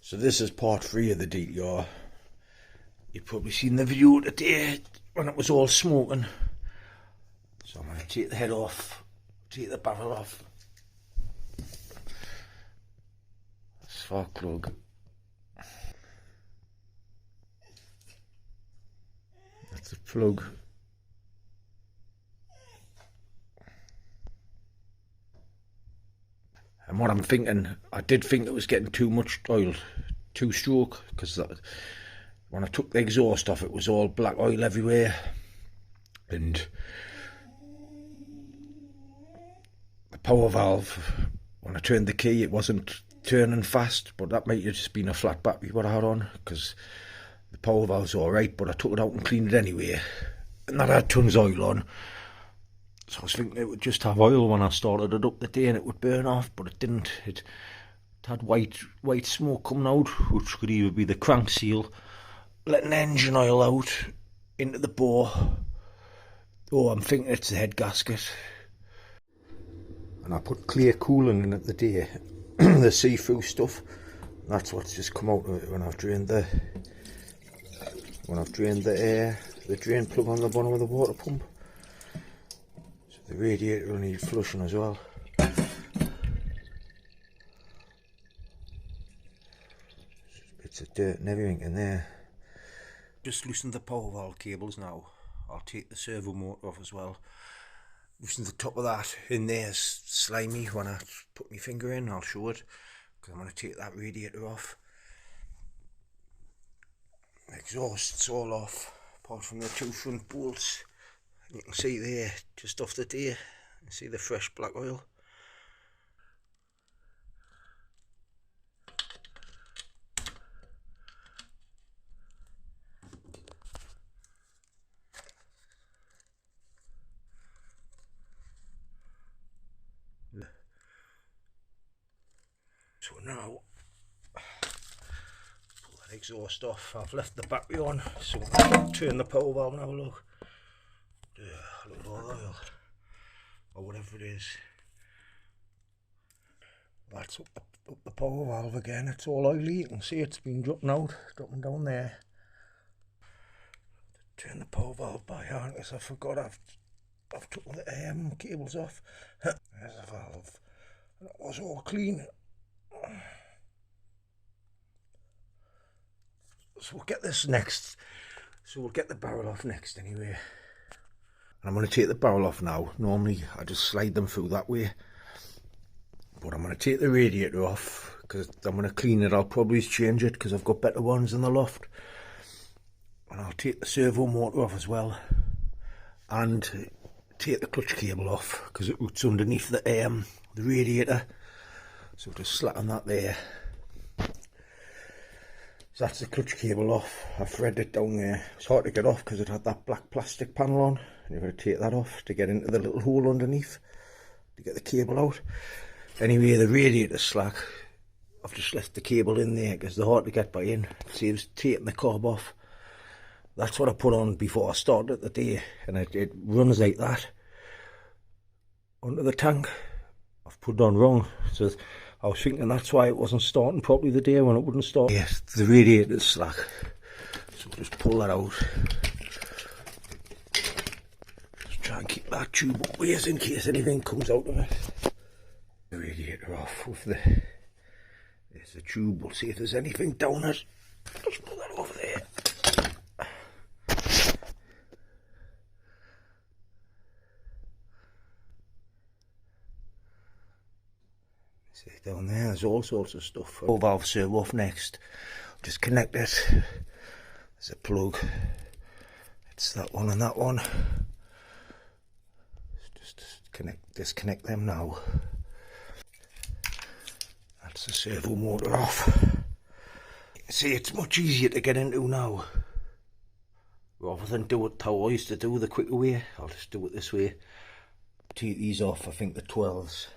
So this is part 3 of the DTR. You've probably seen the video today when it was all smoking. So I'm going to take the head off, take the barrel off. Spark plug. That's the plug. And what I'm thinking, I did think it was getting too much oil, 2-stroke, because when I took the exhaust off, it was all black oil everywhere. And the power valve, when I turned the key, it wasn't turning fast, but that might have just been a flat battery what I had on, because the power valve's alright, but I took it out and cleaned it anyway. And that had tons of oil on. So I was thinking it would just have oil when I started it up the day and it would burn off, but it didn't. It had white smoke coming out, which could either be the crank seal letting engine oil out into the bore, or I'm thinking it's the head gasket. And I put clear coolant in it the day, the see-through stuff. That's what's just come out of it when I've drained the air, the drain plug on the bottom of the water pump. The radiator will need flushing as well. Bits of dirt and everything in there. Just loosened the power valve cables now. I'll take the servo motor off as well. Loosen the top of that. In there's slimy. When I put my finger in, I'll show it, because I'm going to take that radiator off. The exhaust's all off, apart from the 2 front bolts. You can see there, just off the day, you see the fresh black oil. So now, pull that exhaust off. I've left the battery on, so I'll turn the power valve and have a look. Look at all the oil, or whatever it is. That's up the power valve again. It's all oily. You can see it's been dropping down there. Turn the power valve by hand, because I forgot I've took the cables off. There's the valve. And it was all clean. So we'll get this next. So we'll get the barrel off next anyway. I'm going to take the barrel off now. Normally I just slide them through that way, but I'm going to take the radiator off because I'm going to clean it. I'll probably change it because I've got better ones in the loft. And I'll take the servo motor off as well, and take the clutch cable off because it's underneath the radiator. So just slacken that there. So that's the clutch cable off. I've threaded it down there. It's hard to get off because it had that black plastic panel on. And you've got to take that off to get into the little hole underneath to get the cable out. Anyway, the radiator's slack. I've just left the cable in there because they're hard to get by in. It saves taking the cob off. That's what I put on before I started the day, and it runs like that onto the tank. I've put it on wrong, so I was thinking that's why it wasn't starting properly the day when it wouldn't start. Yes, the radiator's slack, so just pull that out. Just try and keep that tube up ways in case anything comes out of it. The radiator off with there's the tube. We'll see if there's anything down it. Just pull that over there. See down there's all sorts of stuff. Power valve servo off next. Just connect it. There's a plug. It's that one and that one. Just disconnect them now. That's the servo motor off. You can see it's much easier to get into now. Rather than do it how I used to do the quicker way, I'll just do it this way. Take these off, I think the 12s.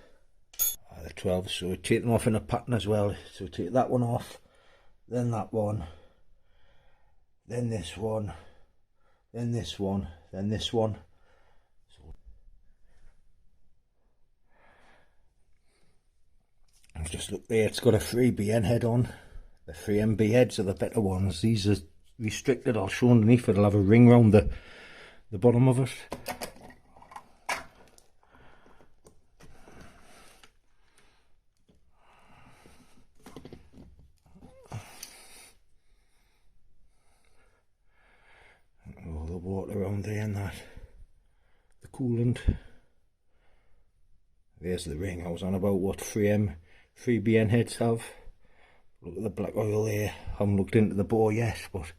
The 12s, so we take them off in a pattern as well. So we take that one off, then that one, then this one, then this one, then this one. So just look there, it's got a 3BN head on. The 3MB heads are the better ones. These are restricted. I'll show underneath. It'll have a ring round the bottom of it. All the water around there and that. The coolant. There's the ring I was on about, what 3BN heads have. Look at the black oil there. I haven't looked into the bore yet, but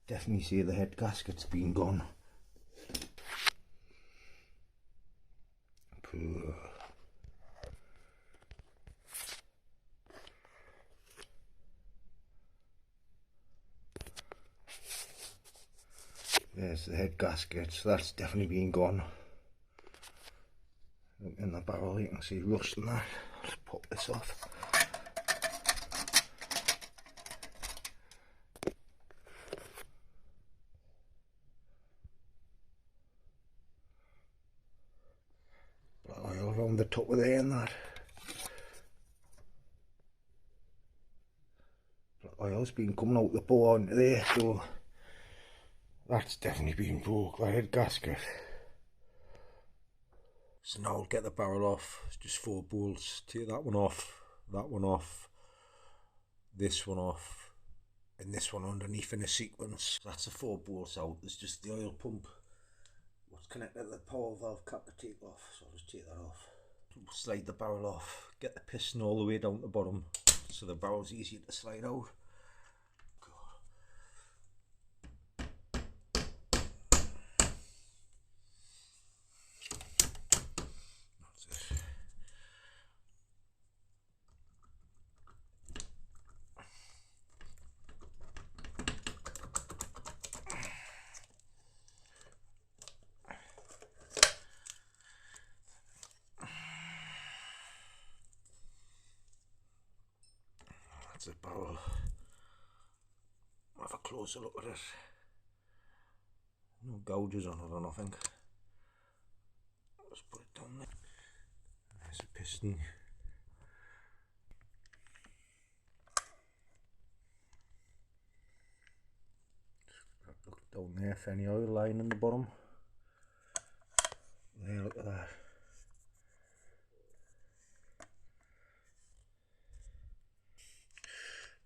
definitely see the head gasket's been gone. There's the head gasket, so that's definitely been gone. Look in the barrel, you can see rust in that. I'll just pop this off. Black oil around the top of there and that. Black oil's been coming out the bore into there, so that's definitely been broke, that head gasket. So now I'll get the barrel off. It's just 4 bolts. Take that one off, this one off, and this one underneath in a sequence. So that's the 4 bolts out. There's just the oil pump, what's connected to the power valve cap to take off. So I'll just take that off. Slide the barrel off. Get the piston all the way down to the bottom, so the barrel's easier to slide out. That's the barrel. Have a closer look at it. No gouges on it or nothing. Just put it down there. There's a piston. Look down there for any oil line in the bottom. There, look at that.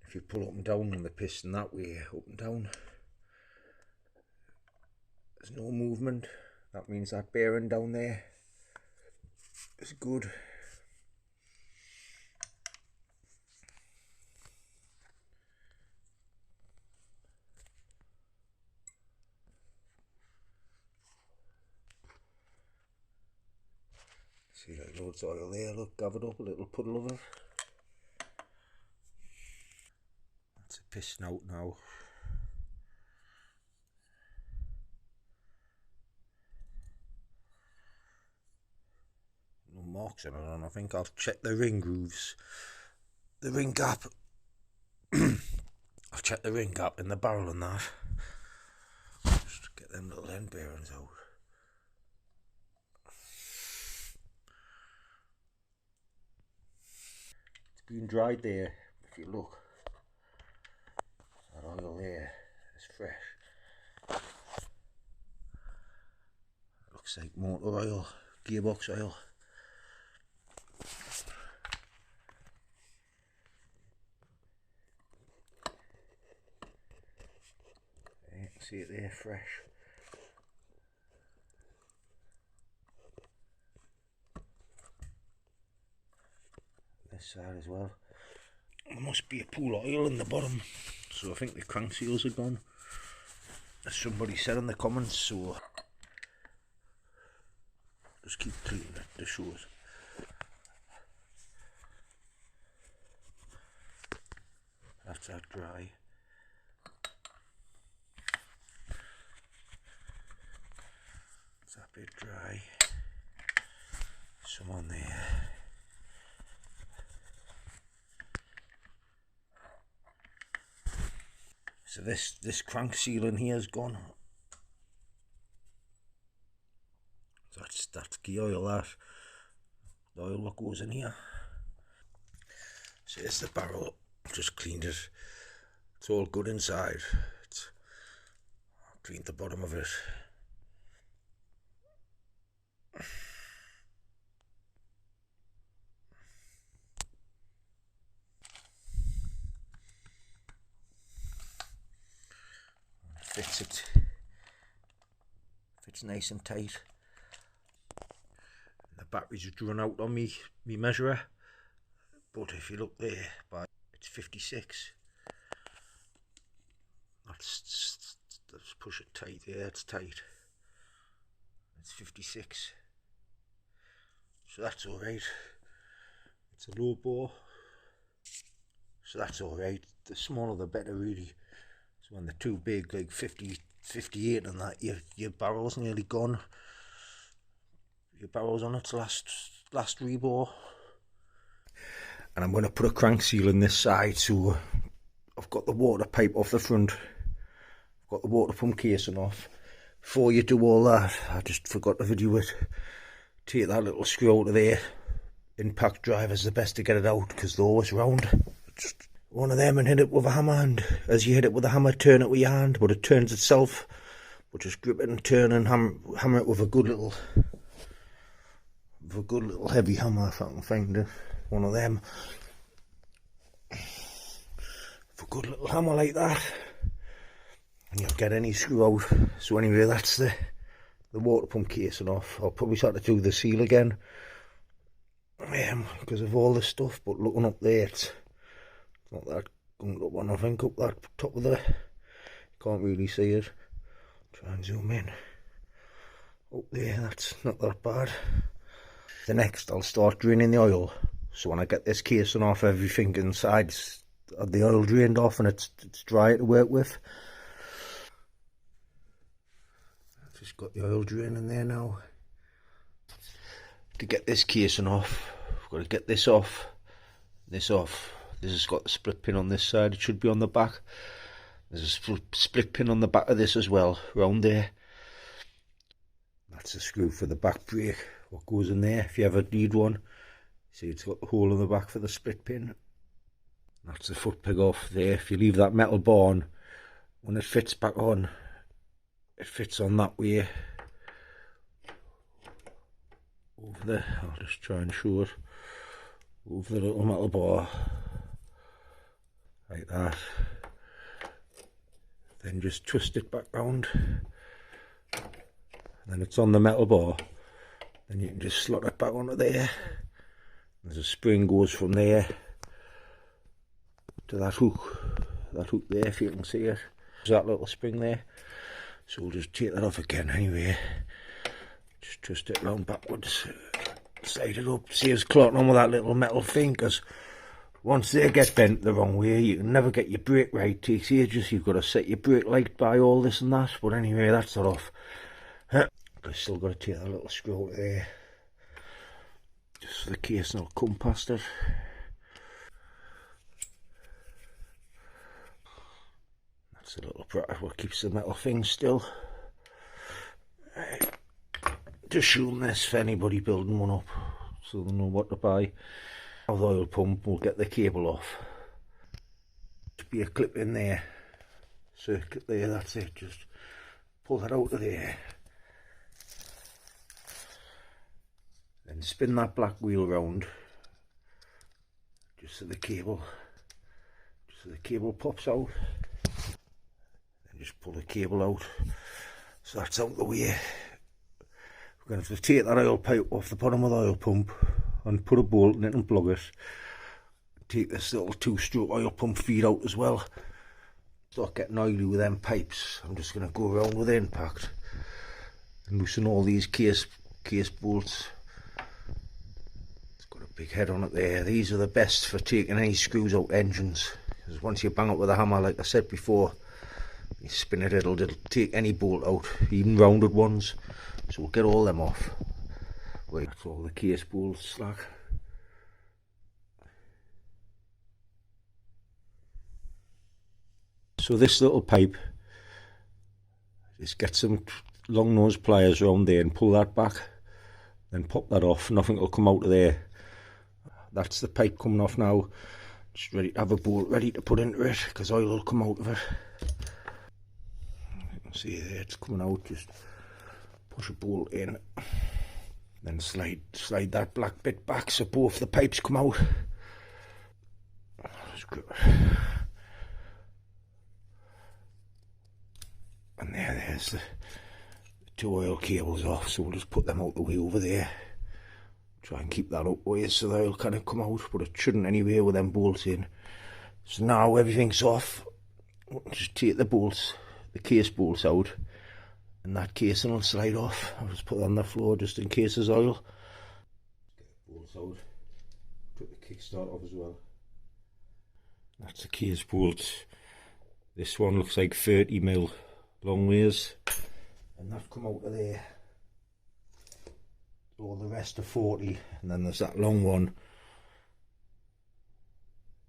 If you pull up and down on the piston that way, up and down, there's no movement. That means that bearing down there is good. See, like loads of oil there, look, gathered up, a little puddle of it. That's a piston out now. No marks on it, and I think I'll check the ring grooves, the ring gap. I'll check the ring gap in the barrel and that. Just get them little end bearings out. It's been dried there, if you look. That oil there is fresh. Looks like motor oil, gearbox oil. You can see it there, fresh. This side as well. There must be a pool of oil in the bottom, so I think the crank seals are gone, as somebody said in the comments, so just keep cleaning it to show it. That's that dry. That's that bit dry. Some on there. So this crank seal in here is gone. That's gear oil, that. The oil that goes in here. So here's the barrel. I've just cleaned it. It's all good inside. Cleaned the bottom of it. Fits nice and tight. The batteries just run out on me measurer, but if you look there, it's 56. Let's push it tight. Yeah, it's tight. It's 56. So that's all right. It's a low bore, so that's all right. The smaller the better, really. So when they're too big, like 50, 58 and that, your barrel's nearly gone. Your barrel's on its last rebore. And I'm going to put a crank seal in this side, so I've got the water pipe off the front. I've got the water pump casing off. Before you do all that, I just forgot to video it. Take that little screw out of there. Impact driver's the best to get it out, because they're always round. Just one of them and hit it with a hammer, and as you hit it with a hammer, turn it with your hand, but it turns itself. But just grip it and turn and hammer it with a good little heavy hammer, if I can find one of them. With a good little hammer like that, and you'll get any screw out. So anyway, that's the water pump casing off. I'll probably start to do the seal again, because of all the stuff, but looking up there, it's not that going up one, I think, up that top of the, can't really see it. Try and zoom in. Up there, that's not that bad. The next, I'll start draining the oil. So when I get this casing off, everything inside's the oil drained off and it's dry to work with. I've just got the oil drain in there now. To get this casing off, I've got to get this off, this off. This has got the split pin on this side, it should be on the back. There's a split pin on the back of this as well, round there. That's the screw for the back brake, what goes in there if you ever need one. See, it's got the hole in the back for the split pin. That's the foot peg off there. If you leave that metal bar on, when it fits back on, it fits on that way. Over there, I'll just try and show it. Over the little metal bar, like that. Then just twist it back round. Then it's on the metal bar. Then you can just slot it back onto there. There's a spring goes from there to that hook there, if you can see it. There's that little spring there. So we'll just take that off again anyway. Just twist it round backwards, slide it up, saves clotting on with that little metal thing, because once they get bent the wrong way, you can never get your brake right. It takes ages. You've got to set your brake light by all this and that, but anyway, that's that off. I've still got to take that little screw out of there, just so the casing will come past it. That's a little bracket what keeps the metal thing still. Just show them this for anybody building one up, so they know what to buy. Now the oil pump will get the cable off. Just be a clip in there, circuit there, that's it. Just pull that out of there. Then spin that black wheel round, just so the cable pops out. Then just pull the cable out, so that's out the way. We're going to have to take that oil pipe off the bottom of the oil pump and put a bolt in it and plug it. Take this little 2-stroke oil pump feed out as well. Start getting oily with them pipes. I'm just going to go around with the impact and loosen all these case bolts. It's got a big head on it there. These are the best for taking any screws out engines, because once you bang it with a hammer, like I said before, you spin it, it'll take any bolt out, even rounded ones. So we'll get all them off. Wait, that's all the case bolts slack. So this little pipe, just get some long nose pliers around there and pull that back, then pop that off. Nothing will come out of there. That's the pipe coming off now. Just ready to have a bolt ready to put into it, because oil will come out of it. You can see there it's coming out. Just push a bolt in, then slide that black bit back so both the pipes come out. And there's the two oil cables off, so we'll just put them out the way over there. Try and keep that up way so they'll kind of come out, but it shouldn't anyway with them bolts in. So now everything's off, we'll just take the bolts, the case bolts out, and that casing will slide off. I'll just put it on the floor just in case there's oil. Get the bolts out, put the kickstart off as well. That's the case bolts. This one looks like 30mm long ways, and that come out of there. All the rest are 40, and then there's that long one.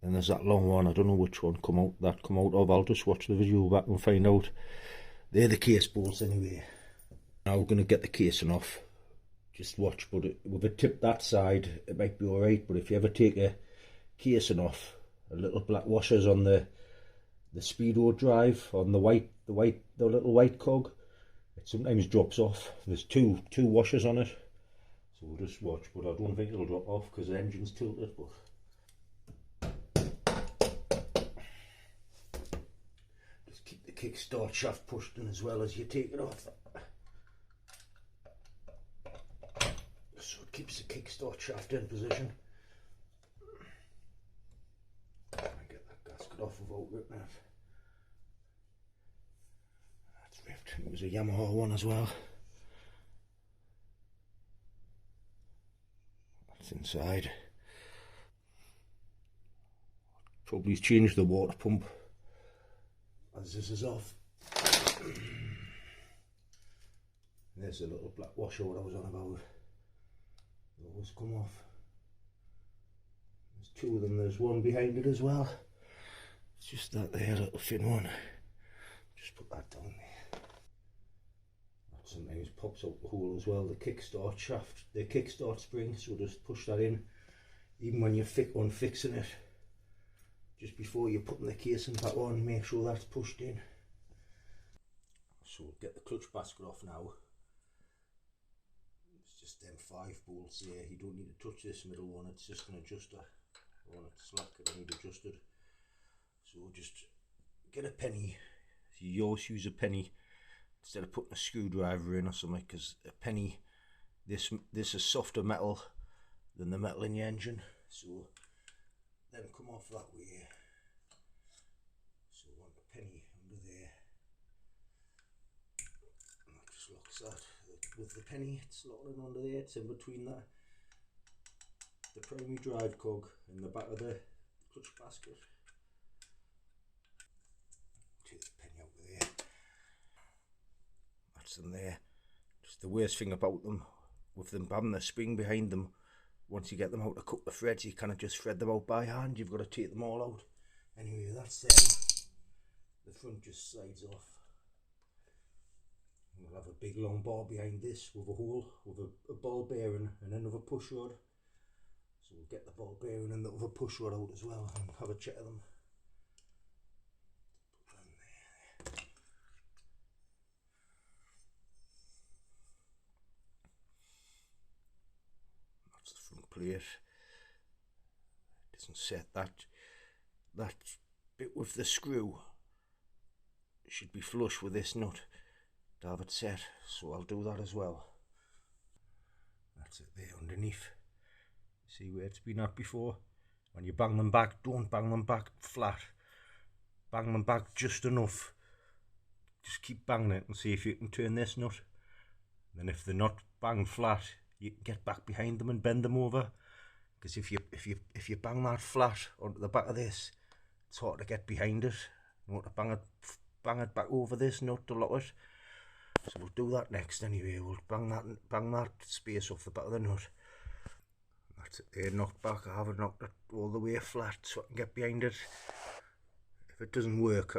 Then there's that long one, I don't know which one come out of. I'll just watch the video back and find out. They're the case bolts anyway. Now we're going to get the casing off. Just watch, but with a tip that side it might be alright, but if you ever take a casing off, a little black washers on the speedo drive, on the little white cog, it sometimes drops off. There's two washers on it. So we'll just watch, but I don't think it'll drop off because the engine's tilted. But just keep the kickstart shaft pushed in as well as you take it off. So it keeps the kickstart shaft in position. Try and get that gasket off without ripping it. That's ripped. It was a Yamaha one as well. Inside. Probably changed the water pump as this is off. There's a little black washer what I was on about. Those come off. There's two of them, there's one behind it as well. It's just that there little thin one. Just put that down there. Sometimes pops out the hole as well, the kickstart shaft, the kickstart spring, so just push that in even when you're unfixing it. Just before you're putting the casing back on, make sure that's pushed in. So we'll get the clutch basket off now. It's just them 5 bolts there, you don't need to touch this middle one, it's just an adjuster. I want it slack, it need adjusted. So just get a penny, you always use a penny instead of putting a screwdriver in or something, because a penny, this is softer metal than the metal in your engine, so them come off that way. So I want a penny under there, and that just locks that. With the penny, it's locking under there, it's in between the primary drive cog and the back of the clutch basket. Take the penny out of there. That's them there. Just the worst thing about them, with them having the spring behind them, once you get them out to cut the threads, you kind of just thread them out by hand. You've got to take them all out. Anyway, that's them. The front just slides off. We'll have a big long bar behind this with a hole, with a ball bearing and another push rod. So we'll get the ball bearing and the other push rod out as well and have a check of them. That's the front plate. It doesn't set that bit with the screw. It should be flush with this nut to have it set, so I'll do that as well. That's it there underneath. See where it's been at before? When you bang them back, don't bang them back flat. Bang them back just enough. Just keep banging it and see if you can turn this nut. Then if they're not banged flat, you can get back behind them and bend them over. Because if you bang that flat onto the back of this, it's hard to get behind it. You want to bang it back over this nut to lock it. So we'll do that next anyway. We'll bang that space off the back of the nut. That's it there, knocked back. I haven't knocked it all the way flat so I can get behind it. If it doesn't work,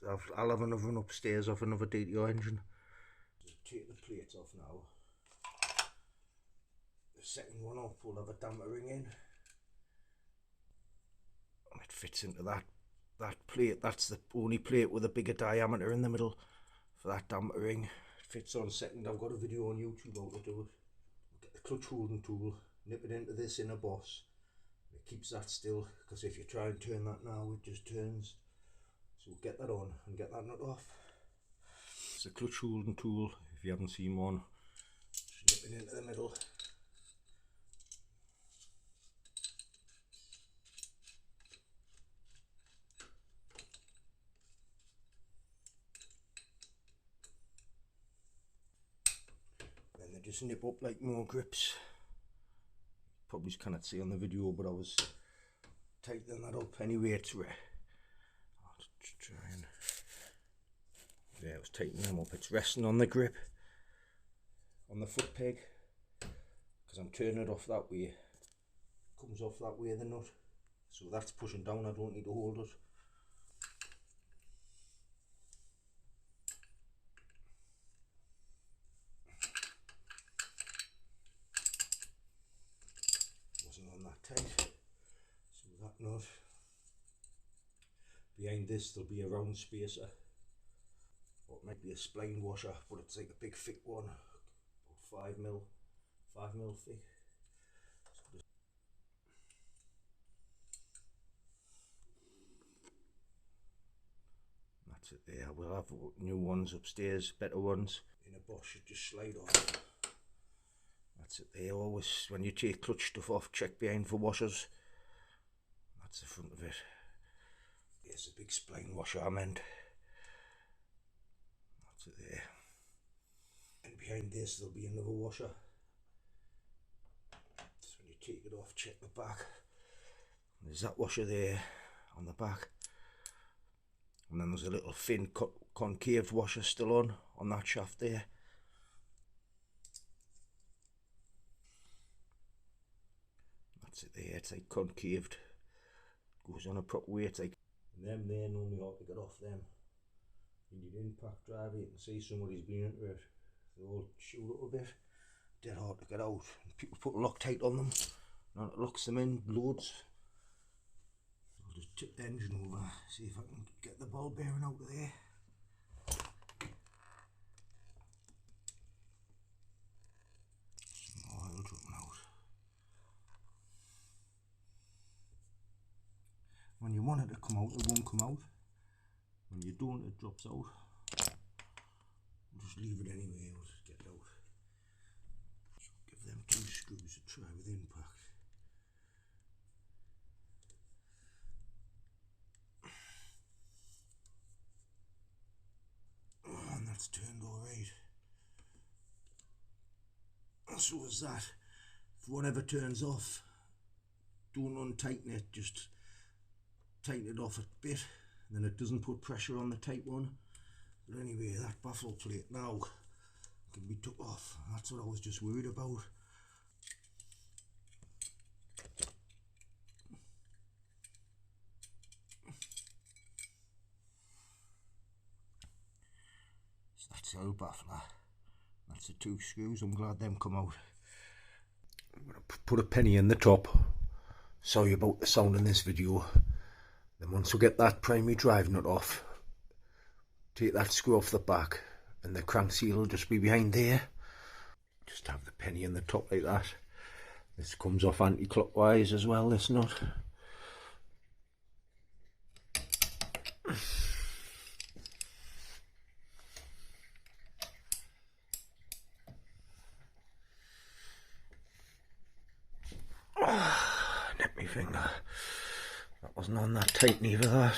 I'll have another one upstairs off another DTR engine. Just take the plates off now. The second one off, we'll have a damper ring in. fits into that plate. That's the only plate with a bigger diameter in the middle for that damper ring. It fits on second. I've got a video on YouTube how to do it. Get the clutch holding tool, nip it into this inner boss. It keeps that still, because if you try and turn that now, it just turns. So get that on and get that nut off. It's a clutch holding tool. If you haven't seen one, just nip it into the middle. Then they just nip up like more grips. Probably cannot see on the video, but I was tightening that up anyway. It's I'll try and, yeah, I was tightening them up. It's resting on the grip on the foot peg, because I'm turning it off that way. It comes off that way, the nut, so that's pushing down. I don't need to hold it. Wasn't on that tight, so that nut. Behind this there'll be a round spacer, or it might be a spline washer, but it's like a big thick one, about 5 mil thick. That's it there. We'll have new ones upstairs, better ones. In a boss should just slide off. That's it there. Always when you take clutch stuff off, check behind for washers. That's the front of it. There's a big spline washer I meant. That's it there. And behind this there'll be another washer. So when you take it off, check the back. There's that washer there on the back. And then there's a little thin concave washer still on that shaft there. That's it there. It's like concaved. Goes on a proper way. It's like, and them there normally ought to get off them. You need impact driver, you can see somebody's been into it. They all chew a little bit. Dead hard to get out. And people put Loctite on them, and it locks them in loads. I'll just tip the engine over, see if I can get the ball bearing out of there. Some oil dropping out. When you want it to come out, it won't come out. When you don't, it drops out. We'll just leave it anyway, it'll just get out. So give them 2 screws a try with impact. Oh, and that's turned alright. So is that. If one ever turns off, don't untighten it, just tighten it off a bit, and then it doesn't put pressure on the tight one. But anyway, that baffle plate now can be took off. That's what I was just worried about. So that's our baffler. That's the 2 screws. I'm glad them come out. I'm going to put a penny in the top. Sorry about the sound in this video. Then once we get that primary drive nut off, take that screw off the back, and the crank seal will just be behind there. Just have the penny in the top like that. This comes off anti-clockwise as well, this nut. Nip me finger. That wasn't on that tight neither, that.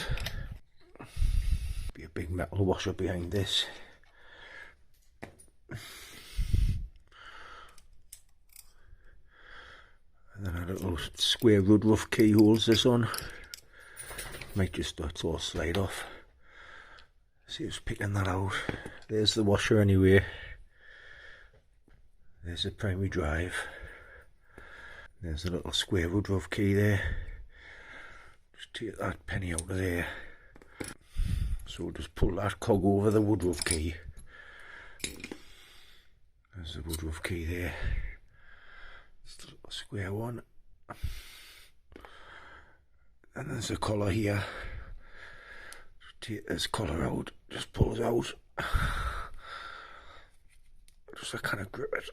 Be a big metal washer behind this. And then a little square woodruff key holds this on. Might just it's all slide off. See who's picking that out. There's the washer anyway. There's the primary drive. There's a little square woodruff key there. Just take that penny out of there. So we'll just pull that cog over the woodruff key. There's the woodruff key there. Just a little square one. And there's a collar here. Take this collar out, just pulls out. Just to kind of grip it.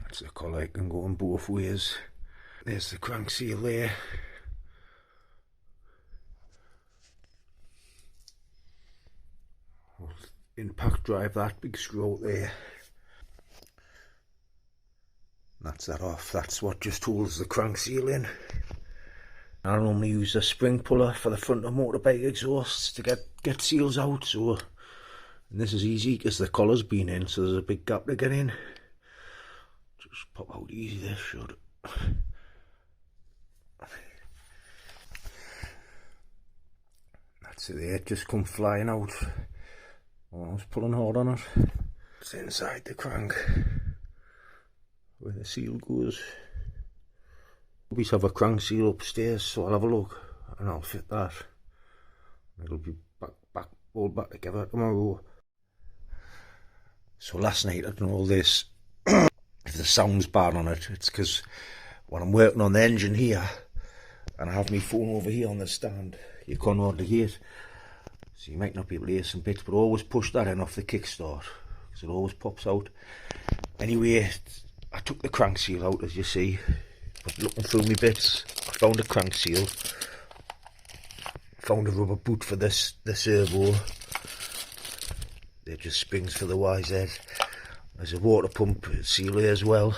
That's the collar, it can go in both ways. There's the crank seal there. Impact drive that big screw out there. That's that off. That's what just holds the crank seal in. I normally use a spring puller for the front of motorbike exhausts to get seals out. So, and this is easy because the collar's been in, so there's a big gap to get in. Just pop out easy. This should. That's it. There, it just come flying out. Oh, I was pulling hard on it. It's inside the crank where the seal goes. We have a crank seal upstairs, so I'll have a look and I'll fit that. It'll be all back together tomorrow. So last night I done all this. If the sound's bad on it, it's because when I'm working on the engine here and I have my phone over here on the stand, you can't hardly hear it. So you might not be able to hear some bits, but always push that in off the kickstart, because it always pops out. Anyway, I took the crank seal out, as you see, but looking through my bits, I found a crank seal, found a rubber boot for the servo, they're just springs for the YZ, there's a water pump seal here as well,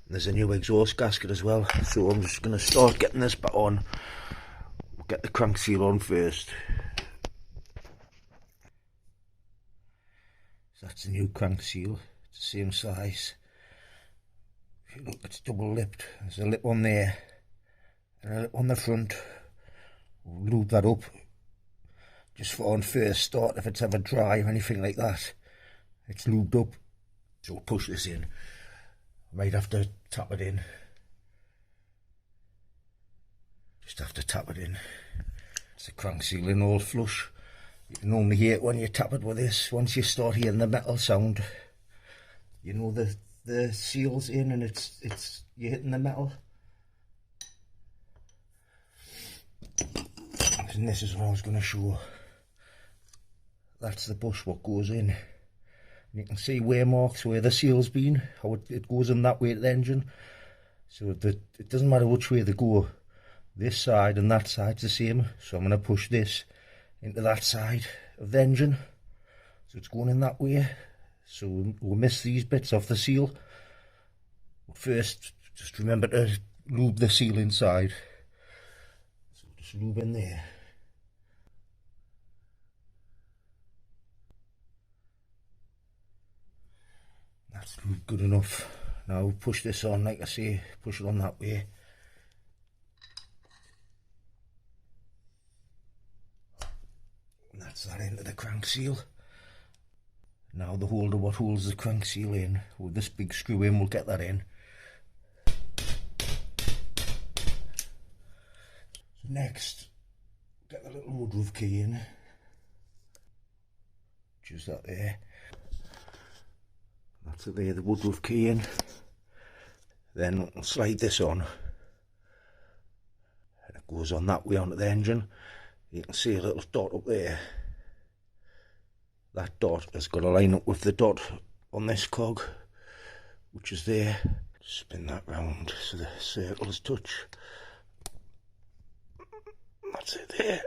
and there's a new exhaust gasket as well. So I'm just going to start getting this back on. We'll get the crank seal on first. That's the new crank seal, it's the same size. If you look, it's double lipped. There's a lip on there and a lip on the front. We'll lube that up just for on first start. If it's ever dry or anything like that, it's lubed up. So we'll push this in. I might have to tap it in. Just have to tap it in. It's the crank seal in all flush. You can only hear it when you tap it with this. Once you start hearing the metal sound, you know the seal's in and it's you're hitting the metal. And this is what I was going to show. That's the bush what goes in. And you can see wear marks where the seal's been, how it goes in that way to the engine. So it doesn't matter which way they go. This side and that side's the same. So I'm going to push this into that side of the engine, so it's going in that way, so we'll miss these bits off the seal. But first, just remember to lube the seal inside, so just lube in there. That's good enough. Now push this on, like I say, push it on that way. That's that into the crank seal. Now the holder what holds the crank seal in, with this big screw in, we'll get that in. So next, get the little woodruff key in. Just that there. That's it there, the woodruff key in. Then we'll slide this on. And it goes on that way onto the engine. You can see a little dot up there. That dot has got to line up with the dot on this cog, which is there. Spin that round so the circles touch. That's it there.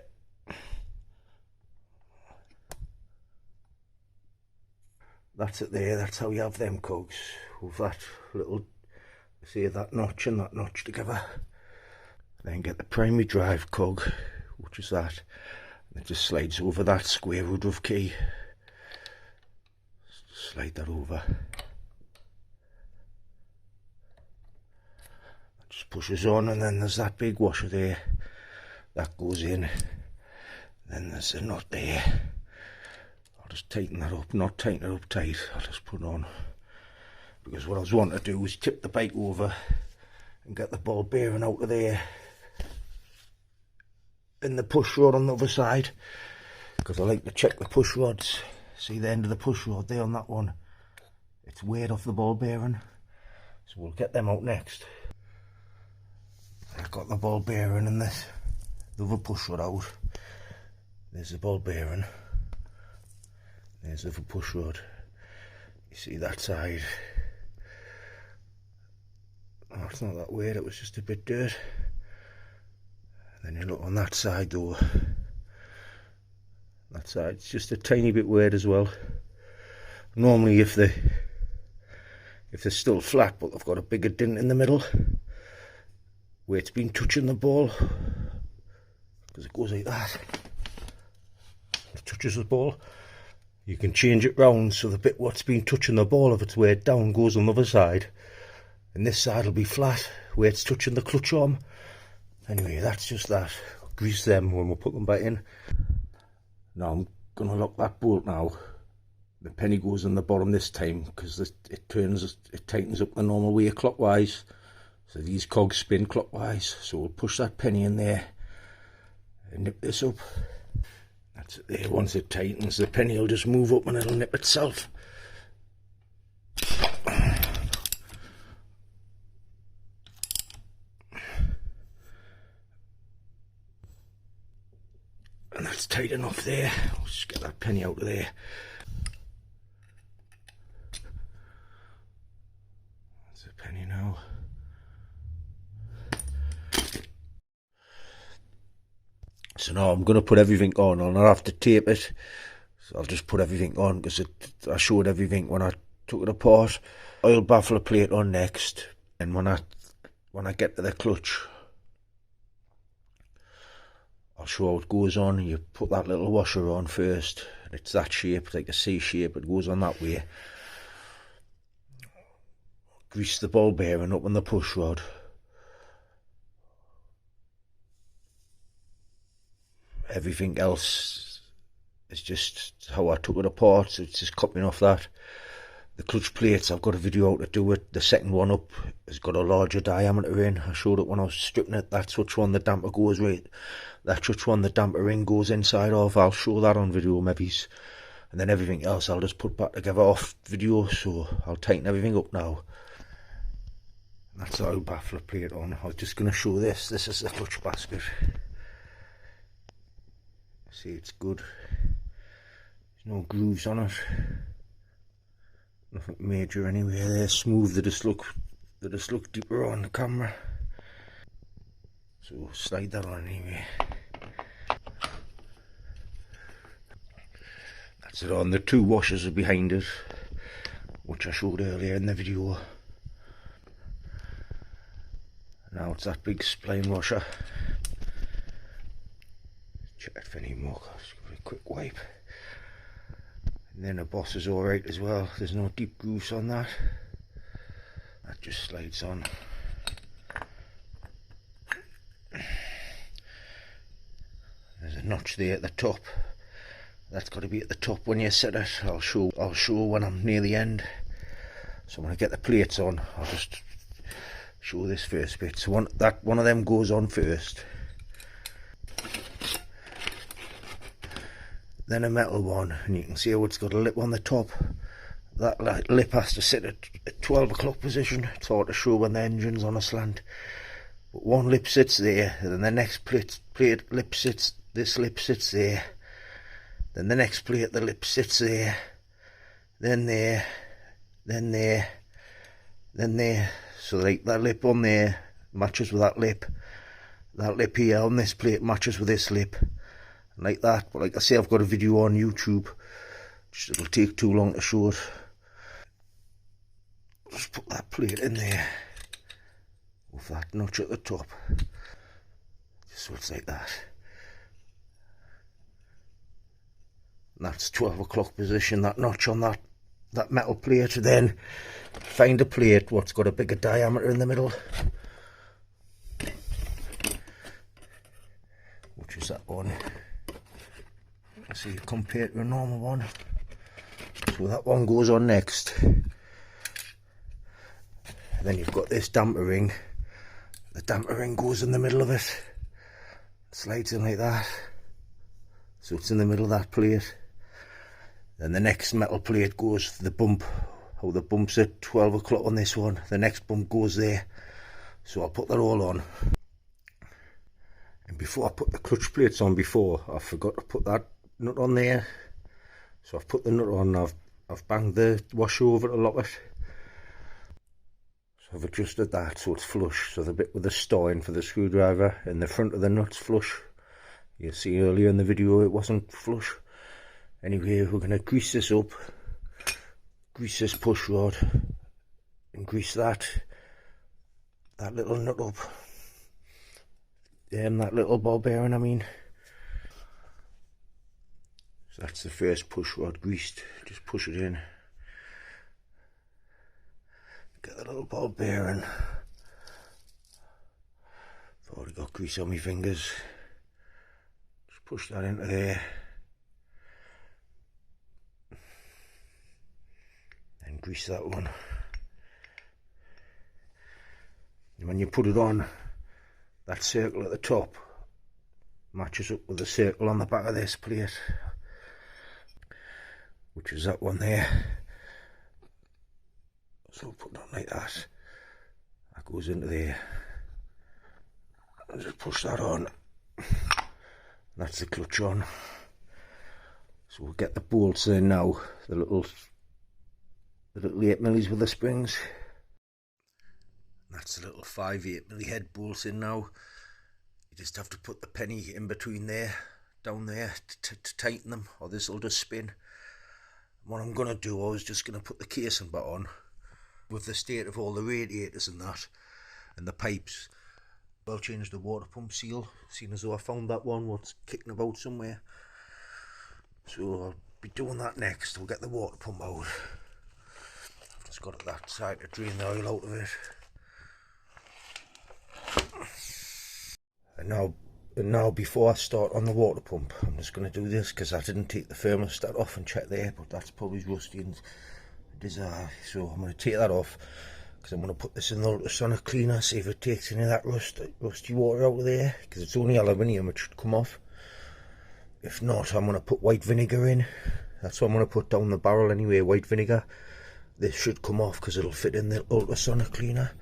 That's it there, that's how you have them cogs, with that little, say that notch and that notch together. Then get the primary drive cog, which is that, and it just slides over that square woodruff key. Slide that over. That just pushes on, and then there's that big washer there. That goes in. Then there's a nut there. I'll just tighten that up, not tighten it up tight. I'll just put it on. Because what I was wanting to do was tip the bike over and get the ball bearing out of there. In the push rod on the other side, because I like to check the push rods. See the end of the push rod there on that one, it's weighed off the ball bearing, So we'll get them out next. I've got the ball bearing in this, the other push rod out. There's the ball bearing. There's the other push rod. You see that side? Oh, it's not that weird, it was just a bit dirt. And then you look on that side though. That side's just a tiny bit weird as well. Normally if they're still flat but they've got a bigger dent in the middle where it's been touching the ball, because it goes like that, it touches the ball, you can change it round so the bit what's been touching the ball, if it's weighed down, goes on the other side, and this side will be flat where it's touching the clutch arm. Anyway, that's just that. Grease them when we put them back in. Now I'm going to lock that bolt now. The penny goes in the bottom this time because it tightens up the normal way clockwise. So these cogs spin clockwise. So we'll push that penny in there and nip this up. That's it there. Once it tightens, the penny will just move up and it'll nip itself. And that's tight enough there. I'll just get that penny out of there. That's a penny now. So now I'm going to put everything on. I'll not have to tape it. So I'll just put everything on because I showed everything when I took it apart. Oil baffler plate on next. And when I get to the clutch, I'll show how it goes on. You put that little washer on first. It's that shape, like a C shape. It goes on that way. Grease the ball bearing up on the push rod. Everything else is just how I took it apart. So it's just copying off that. The clutch plates, I've got a video how to do it. The second one up has got a larger diameter in. I showed it when I was stripping it. That's which one the damper goes right. That's which one the damper ring goes inside of. I'll show that on video maybe. And then everything else I'll just put back together off video. So I'll tighten everything up now. That's the oil baffler plate on. I was just going to show this. This is the clutch basket. See, it's good. There's no grooves on it. Nothing major anyway. They're smooth. They just look deeper on the camera. So slide that on anyway. That's it on. The two washers are behind it, which I showed earlier in the video. Now it's that big spline washer. Check it for any more. Just give it a quick wipe. And then the boss is alright as well. There's no deep grooves on that. That just slides on. There's a notch there at the top. That's got to be at the top when you set it. I'll show when I'm near the end. So when I get the plates on, I'll just show this first bit. So one of them goes on first. Then a metal one, and you can see how it's got a lip on the top. That lip has to sit at 12 o'clock position. It's hard to show when the engine's on a slant. But one lip sits there, and then the next plate lip sits, this lip sits there. Then the next plate, the lip sits there. Then there, then there, then there. So like that lip on there matches with that lip. That lip here on this plate matches with this lip. Like that. But like I say, I've got a video on YouTube. It'll take too long to show it. Just put that plate in there with that notch at the top. Just so it's like that. And that's 12 o'clock position, that notch on that metal plate. Then find a plate what's got a bigger diameter in the middle, which is that one. See, compared to a normal one. So that one goes on next. Then you've got this damper ring. The damper ring goes in the middle of it. Slides in like that. So it's in the middle of that plate. Then the next metal plate goes for the bump, how the bumps at 12 o'clock on this one, the next bump goes there, so I'll put that all on. And before I put the clutch plates on before, I forgot to put that nut on there, so I've put the nut on. I've banged the washer over to lock it, so I've adjusted that so it's flush, so the bit with the store-in for the screwdriver and the front of the nut's flush. You'll see earlier in the video it wasn't flush. Anyway, we're going to grease this up, grease this push rod, and grease that little nut up. That little ball bearing, I mean. So that's the first push rod greased. Just push it in. Get the little ball bearing. I've already got grease on my fingers. Just push that into there. And grease that one. And when you put it on, that circle at the top matches up with the circle on the back of this plate, which is that one there. So put it on like that. That goes into there. And just push that on. That's the clutch on. So we'll get the bolts in now. The little 8mm with the springs. That's the little 5 8mm head bolts in now. You just have to put the penny in between there, down there, to tighten them, or this will just spin. What I'm going to do, I was just going to put the casing back on. With the state of all the radiators and that, and the pipes, I'll change the water pump seal, seeing as though I found that one what's kicking about somewhere. So I'll be doing that next. I'll get the water pump out. I've just got it that side to drain the oil out of it. And now before I start on the water pump, I'm just going to do this because I didn't take the thermostat off and check there, but that's probably rusty and desire. So I'm going to take that off because I'm going to put this in the ultrasonic cleaner, see if it takes any of that rusty water out of there, because it's only aluminium, it should come off. If not, I'm going to put white vinegar in. That's what I'm going to put down the barrel anyway, white vinegar. This should come off because it'll fit in the ultrasonic cleaner.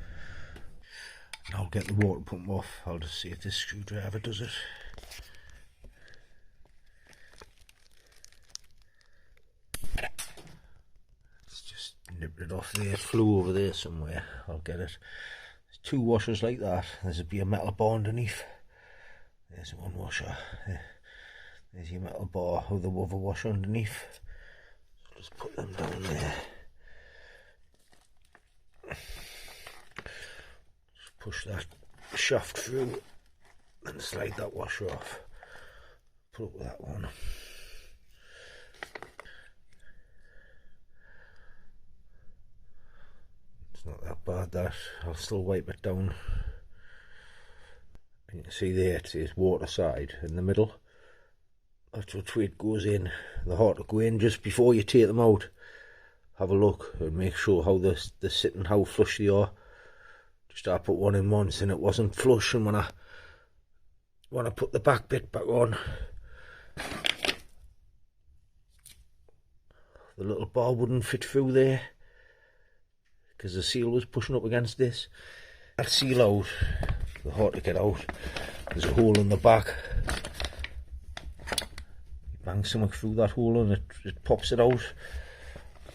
I'll get the water pump off. I'll just see if this screwdriver does it. It's just nipped it off there. It flew over there somewhere. I'll get it. There's 2 washers like that. There's a metal bar underneath. There's one washer. There's your metal bar with the other washer underneath. So just put them down there. Push that shaft through and slide that washer off. Put up with that one. It's not that bad, that. I'll still wipe it down. And you can see there it says water side in the middle. That's which way it goes in. They're hard to go in just before you take them out. Have a look and make sure how they're sitting, how flush they are. Just I put one in once and it wasn't flush, and when I put the back bit back on, the little bar wouldn't fit through there because the seal was pushing up against this. That seal out, they're hard to get out. There's a hole in the back. You bang something through that hole and it pops it out.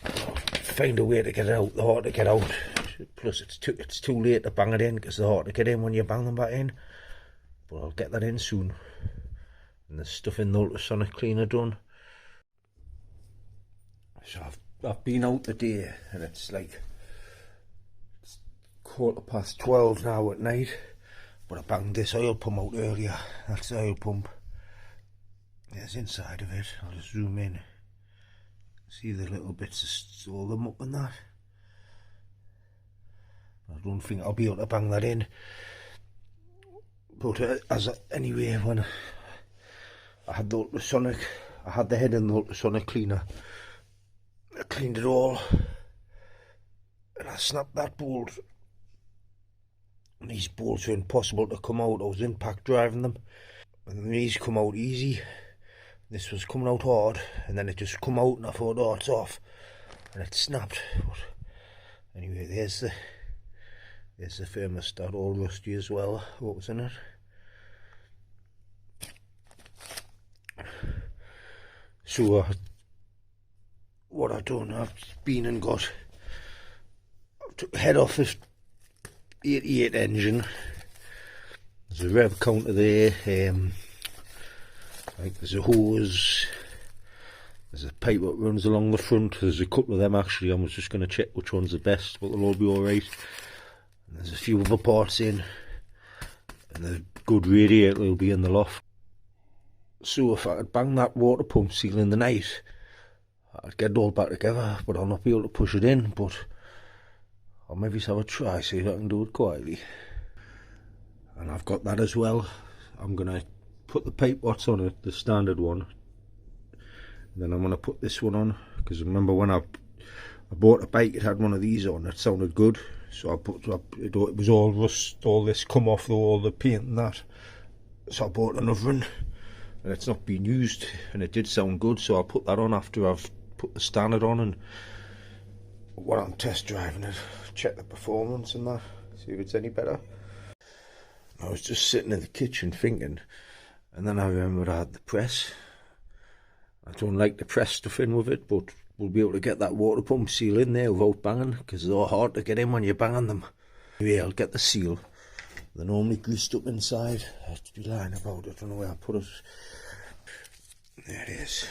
Find a way to get it out, they're hard to get out. Plus it's too late to bang it in because they're hard to get in when you bang them back in. But I'll get that in soon. And there's stuff in the ultrasonic cleaner done. So I've been out today and it's like 12:15 now at night. But I banged this oil pump out earlier. That's the oil pump. There's inside of it. I'll just zoom in. See the little bits of all them up and that. I don't think I'll be able to bang that in, but anyway, when I had the ultrasonic, I had the head in the ultrasonic cleaner, I cleaned it all, and I snapped that bolt, and these bolts were impossible to come out. I was in pack driving them, and these come out easy. This was coming out hard, and then it just come out, and I thought, oh, it's off, and it snapped. But Anyway, there's the thermostat, all rusty as well. What was in it? So what I done, I've been and got, I took the head off this 88 engine. There's a rev counter there, like there's a hose, there's a pipe that runs along the front. There's a couple of them actually. I was just going to check which one's the best, but they'll all be alright. There's a few other parts in, and the good radiator will be in the loft. So if I could bang that water pump seal in the night, I'd get it all back together, but I'll not be able to push it in. But I'll maybe have a try, see if I can do it quietly. And I've got that as well. I'm going to put the pipe watts on it, the standard one. And then I'm going to put this one on, because remember when I bought a bike, it had one of these on. It sounded good. So I put it was all rust, all this come off, all the paint and that. So I bought another one, and it's not been used, and it did sound good. So I'll put that on after I've put the standard on, and while I'm test driving it, check the performance and that, see if it's any better. I was just sitting in the kitchen thinking, and then I remembered I had the press. I don't like to press stuff in with it, but we'll be able to get that water pump seal in there without banging, because they're hard to get in when you're banging them. Anyway, I'll get the seal. They're normally greased up inside. I have to be lying about it. I don't know where I put it. There it is.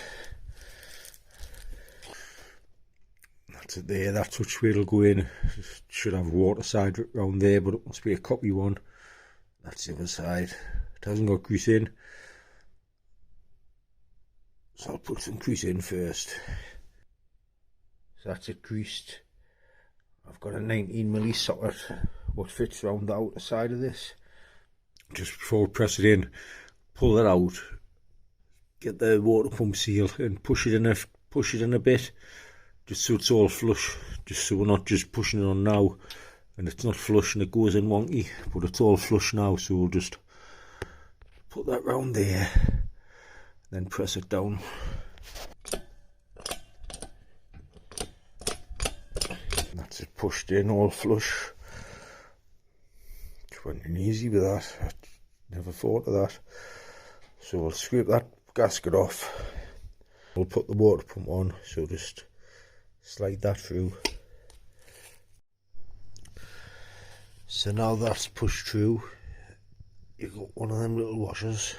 That's it there. That's which way it'll go in. It should have a water side around there, but it must be a copy one. That's the other side. It hasn't got grease in. So I'll put some grease in first. So that's it greased. I've got a 19mm socket what fits around the outer side of this. Just before I press it in, pull that out, get the water pump seal and push it in a bit, just so it's all flush, just so we're not just pushing it on now and it's not flush and it goes in wonky, but it's all flush now. So we'll just put that round there, then press it down. That's it pushed in, all flush. It went in easy with that. I never thought of that. So we'll scrape that gasket off. We'll put the water pump on, so just slide that through. So now that's pushed through, you've got one of them little washers.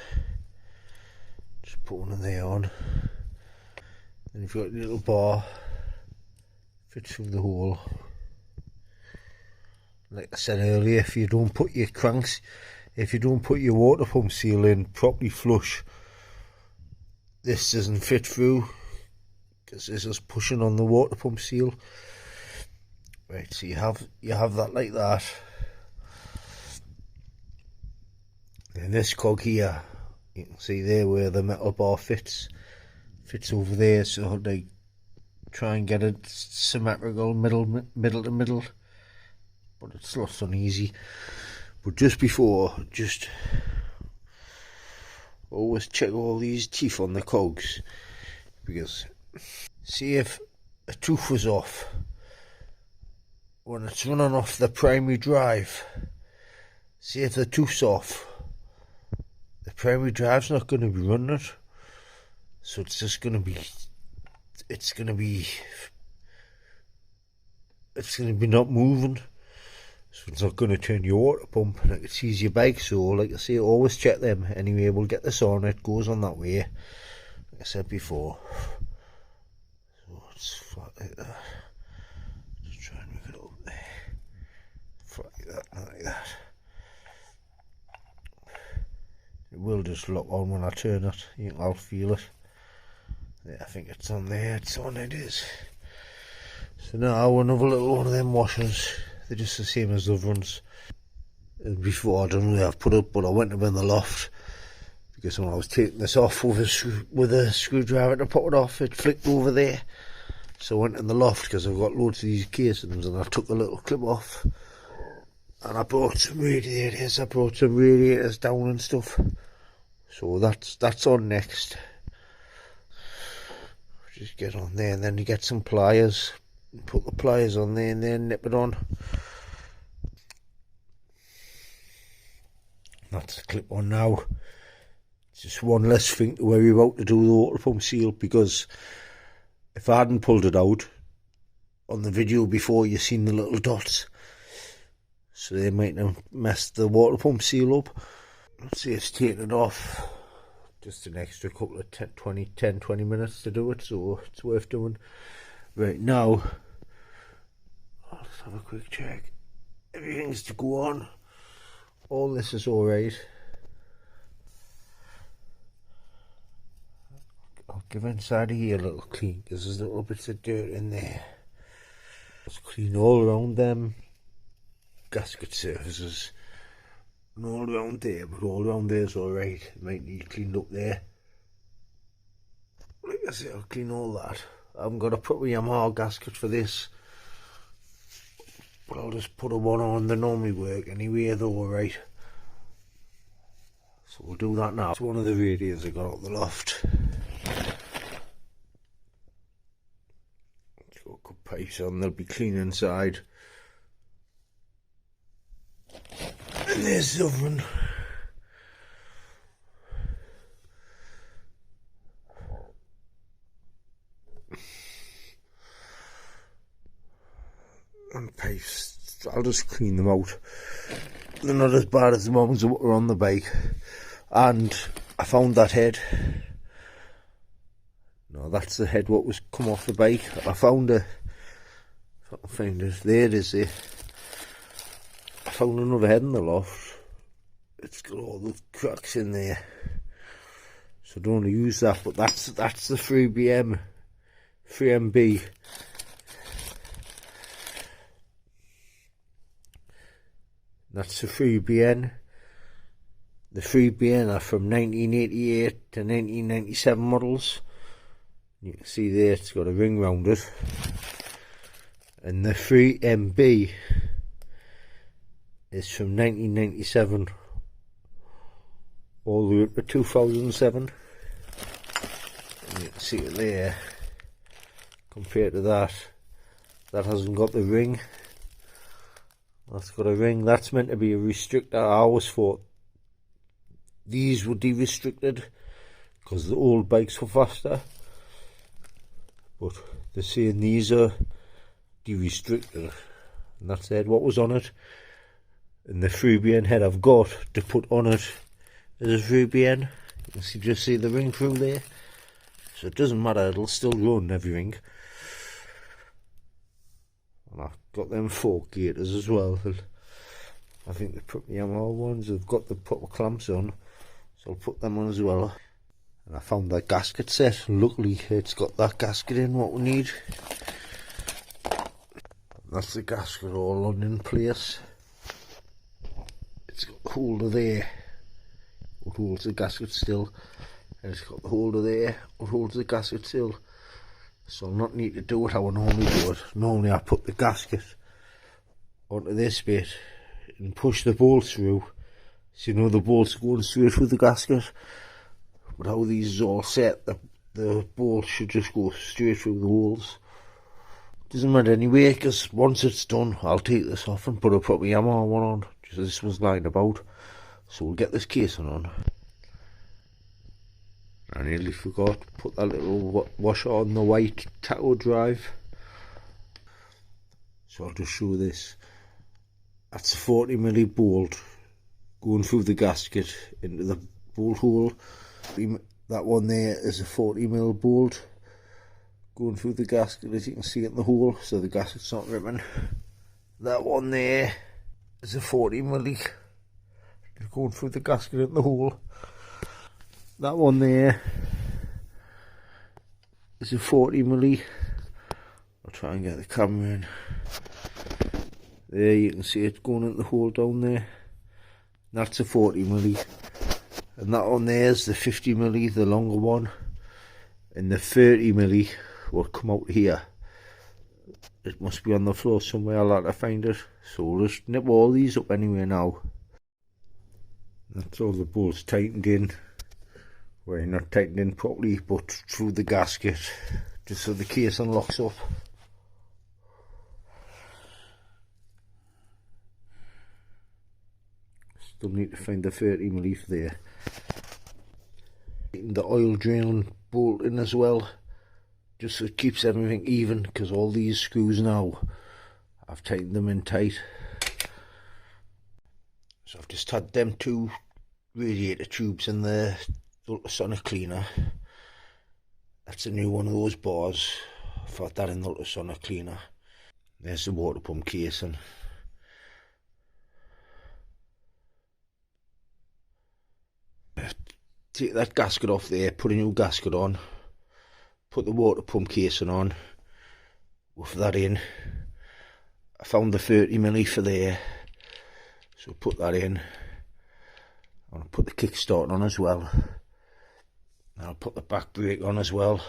Just put one of there on. Then you've got a little bar, fits through the hole. Like I said earlier, if you don't put your water pump seal in properly flush, this doesn't fit through, because this is pushing on the water pump seal. Right, so you have that like that. And this cog here, you can see there where the metal bar fits over there, so they try and get it symmetrical, middle to middle, but it's not uneasy. But just before, just always check all these teeth on the cogs, because see if a tooth was off when it's running off the primary drive. See if the tooth's off, the primary drive's not going to be running it, so it's just going to be, it's going to be not moving, so it's not going to turn your water pump and it can seize your bike. So like I say, always check them. Anyway, we'll get this on, it goes on that way, like I said before. So it's flat like that. Just try and make it up there, flat like that, not like that. It will just lock on when I turn it. I'll feel it. Yeah, I think it's on there. It's on. It is. So now another little one of them washers. They're just the same as the other ones. And before, I don't know where I've put it, but I went up in the loft, because when I was taking this off with a screwdriver to put it off, it flicked over there. So I went in the loft, because I've got loads of these casings, and I took the little clip off. And I brought some radiators. I brought some radiators down and stuff. So that's on next. Just get on there, and then you get some pliers. Put the pliers on there and then nip it on. That's the clip on now. It's just one less thing to worry about to do the water pump seal, because if I hadn't pulled it out on the video before, you seen the little dots, so they might have messed the water pump seal up. Let's see, it's taken it off. Just an extra couple of 10-20 minutes to do it, so it's worth doing. Right now, let's have a quick check. Everything's to go on. All this is alright. I'll give inside of here a little clean, because there's little bits of dirt in there. Let's clean all around them gasket surfaces. And all around there, but all around there's alright. It might need cleaned up there. Like I say, I'll clean all that. I haven't got a proper Yamaha gasket for this, but I'll just put a one on. They normally work anyway, they're alright. So we'll do that now. It's one of the radiators I got out the loft. Let's go cut pipes on, they'll be clean inside. And there's the oven. And pipes, I'll just clean them out. They're not as bad as the ones that were on the bike. And I found that head. No, that's the head what was come off the bike. I found it. If I can find it, there it is. There. I found another head in the loft. It's got all the cracks in there, so I don't want to use that. But that's the 3MB. That's the 3BN. The 3BN are from 1988 to 1997 models. You can see there it's got a ring round it. And the 3MB is from 1997 all the way up to 2007. And you can see it there. Compared to that, that hasn't got the ring. That's got a ring. That's meant to be a restrictor. I always thought these were de-restricted because the old bikes were faster, but they're saying these are de-restricted, and that's it, what was on it. And the 3BN head I've got to put on it is a 3BN. You can see, just see the ring through there, so it doesn't matter, it'll still run everything. And I've got them fork gaiters as well. I think the proper Yamaha ones have got the proper clamps on, so I'll put them on as well. And I found that gasket set. Luckily it's got that gasket in what we need. That's the gasket all on in place. It's got the holder there, what holds the gasket still, and it's got the holder there, what holds the gasket still. So I'll not need to do it how I normally do it. Normally I put the gasket onto this bit and push the bolts through, so you know the bolts are going straight through the gasket. But how these are all set, the bolts should just go straight through the holes. Doesn't matter anyway, because once it's done I'll take this off and put a proper Yamaha one on. Just this one's lying about, so we'll get this casing on. I nearly forgot, put that little washer on the white taco drive. So I'll just show this. That's a 40mm bolt going through the gasket into the bolt hole. That one there is a 40mm bolt going through the gasket, as you can see in the hole, so the gasket's not ripping. That one there is a 40mm going through the gasket in the hole. That one there is a 40mm. I'll try and get the camera in. There you can see it going in the hole down there. That's a 40mm. And that one there is the 50mm, the longer one. And the 30mm will come out here. It must be on the floor somewhere, I'll have to find it. So we'll just nip all these up anyway now. That's all the bolts tightened in. Well, not tightened in properly, but through the gasket, just so the case unlocks up. Still need to find the 30mm there. The oil drain bolt in as well, just so it keeps everything even, because all these screws now, I've tightened them in tight. So I've just had them two radiator tubes in the ultrasonic cleaner. That's a new one of those bars. I've had that in the ultrasonic cleaner. There's the water pump casing. Take that gasket off there, put a new gasket on, put the water pump casing on, with that in. I found the 30mm for there, so put that in. I'll put the kickstart on as well. I'll put the back brake on as well.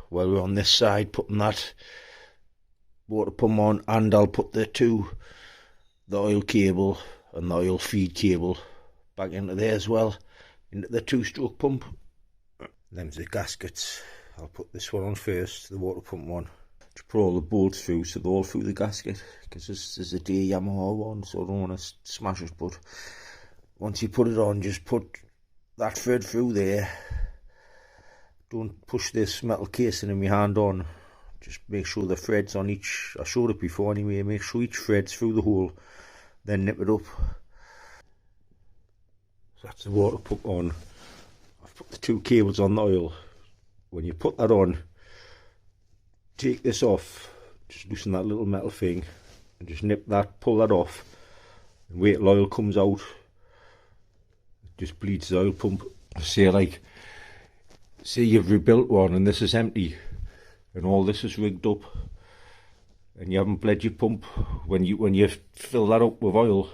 While we're on this side, putting that water pump on, and I'll put the oil cable and the oil feed cable back into there as well, into the 2-stroke pump. Them's the gaskets. I'll put this one on first, the water pump one. Just put all the bolts through, so they're all through the gasket, because this is a Yamaha one, so I don't want to smash it. But once you put it on, just put that thread through there. Don't push this metal casing in my hand on. Just make sure the thread's on each. I showed it before anyway. Make sure each thread's through the hole, then nip it up. So that's the water pump on. I've put the 2 cables on the oil. When you put that on, take this off, just loosen that little metal thing, and just nip that, pull that off, and wait till oil comes out. It just bleeds the oil pump. Say you've rebuilt one and this is empty, and all this is rigged up, and you haven't bled your pump. When you fill that up with oil,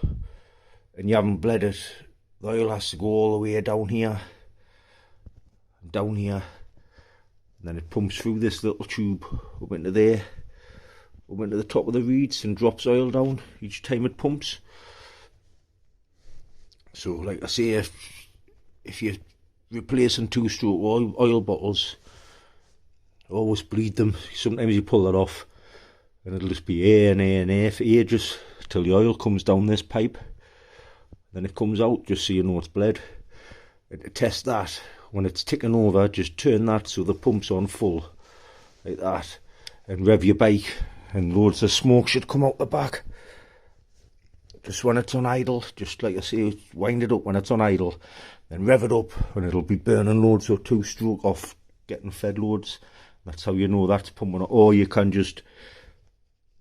and you haven't bled it, the oil has to go all the way down here, and then it pumps through this little tube up into there, up into the top of the reeds, and drops oil down each time it pumps. So like I say, if you're replacing 2-stroke oil bottles, always bleed them. Sometimes you pull that off and it'll just be air and air and air for ages, till the oil comes down this pipe. Then it comes out, just so you know it's bled. And to test that, when it's ticking over, just turn that so the pump's on full, like that, and rev your bike, and loads of smoke should come out the back. Just when it's on idle, just like I say, wind it up when it's on idle, then rev it up, and it'll be burning loads of 2-stroke off, getting fed loads. That's how you know that's pumping. Or you can just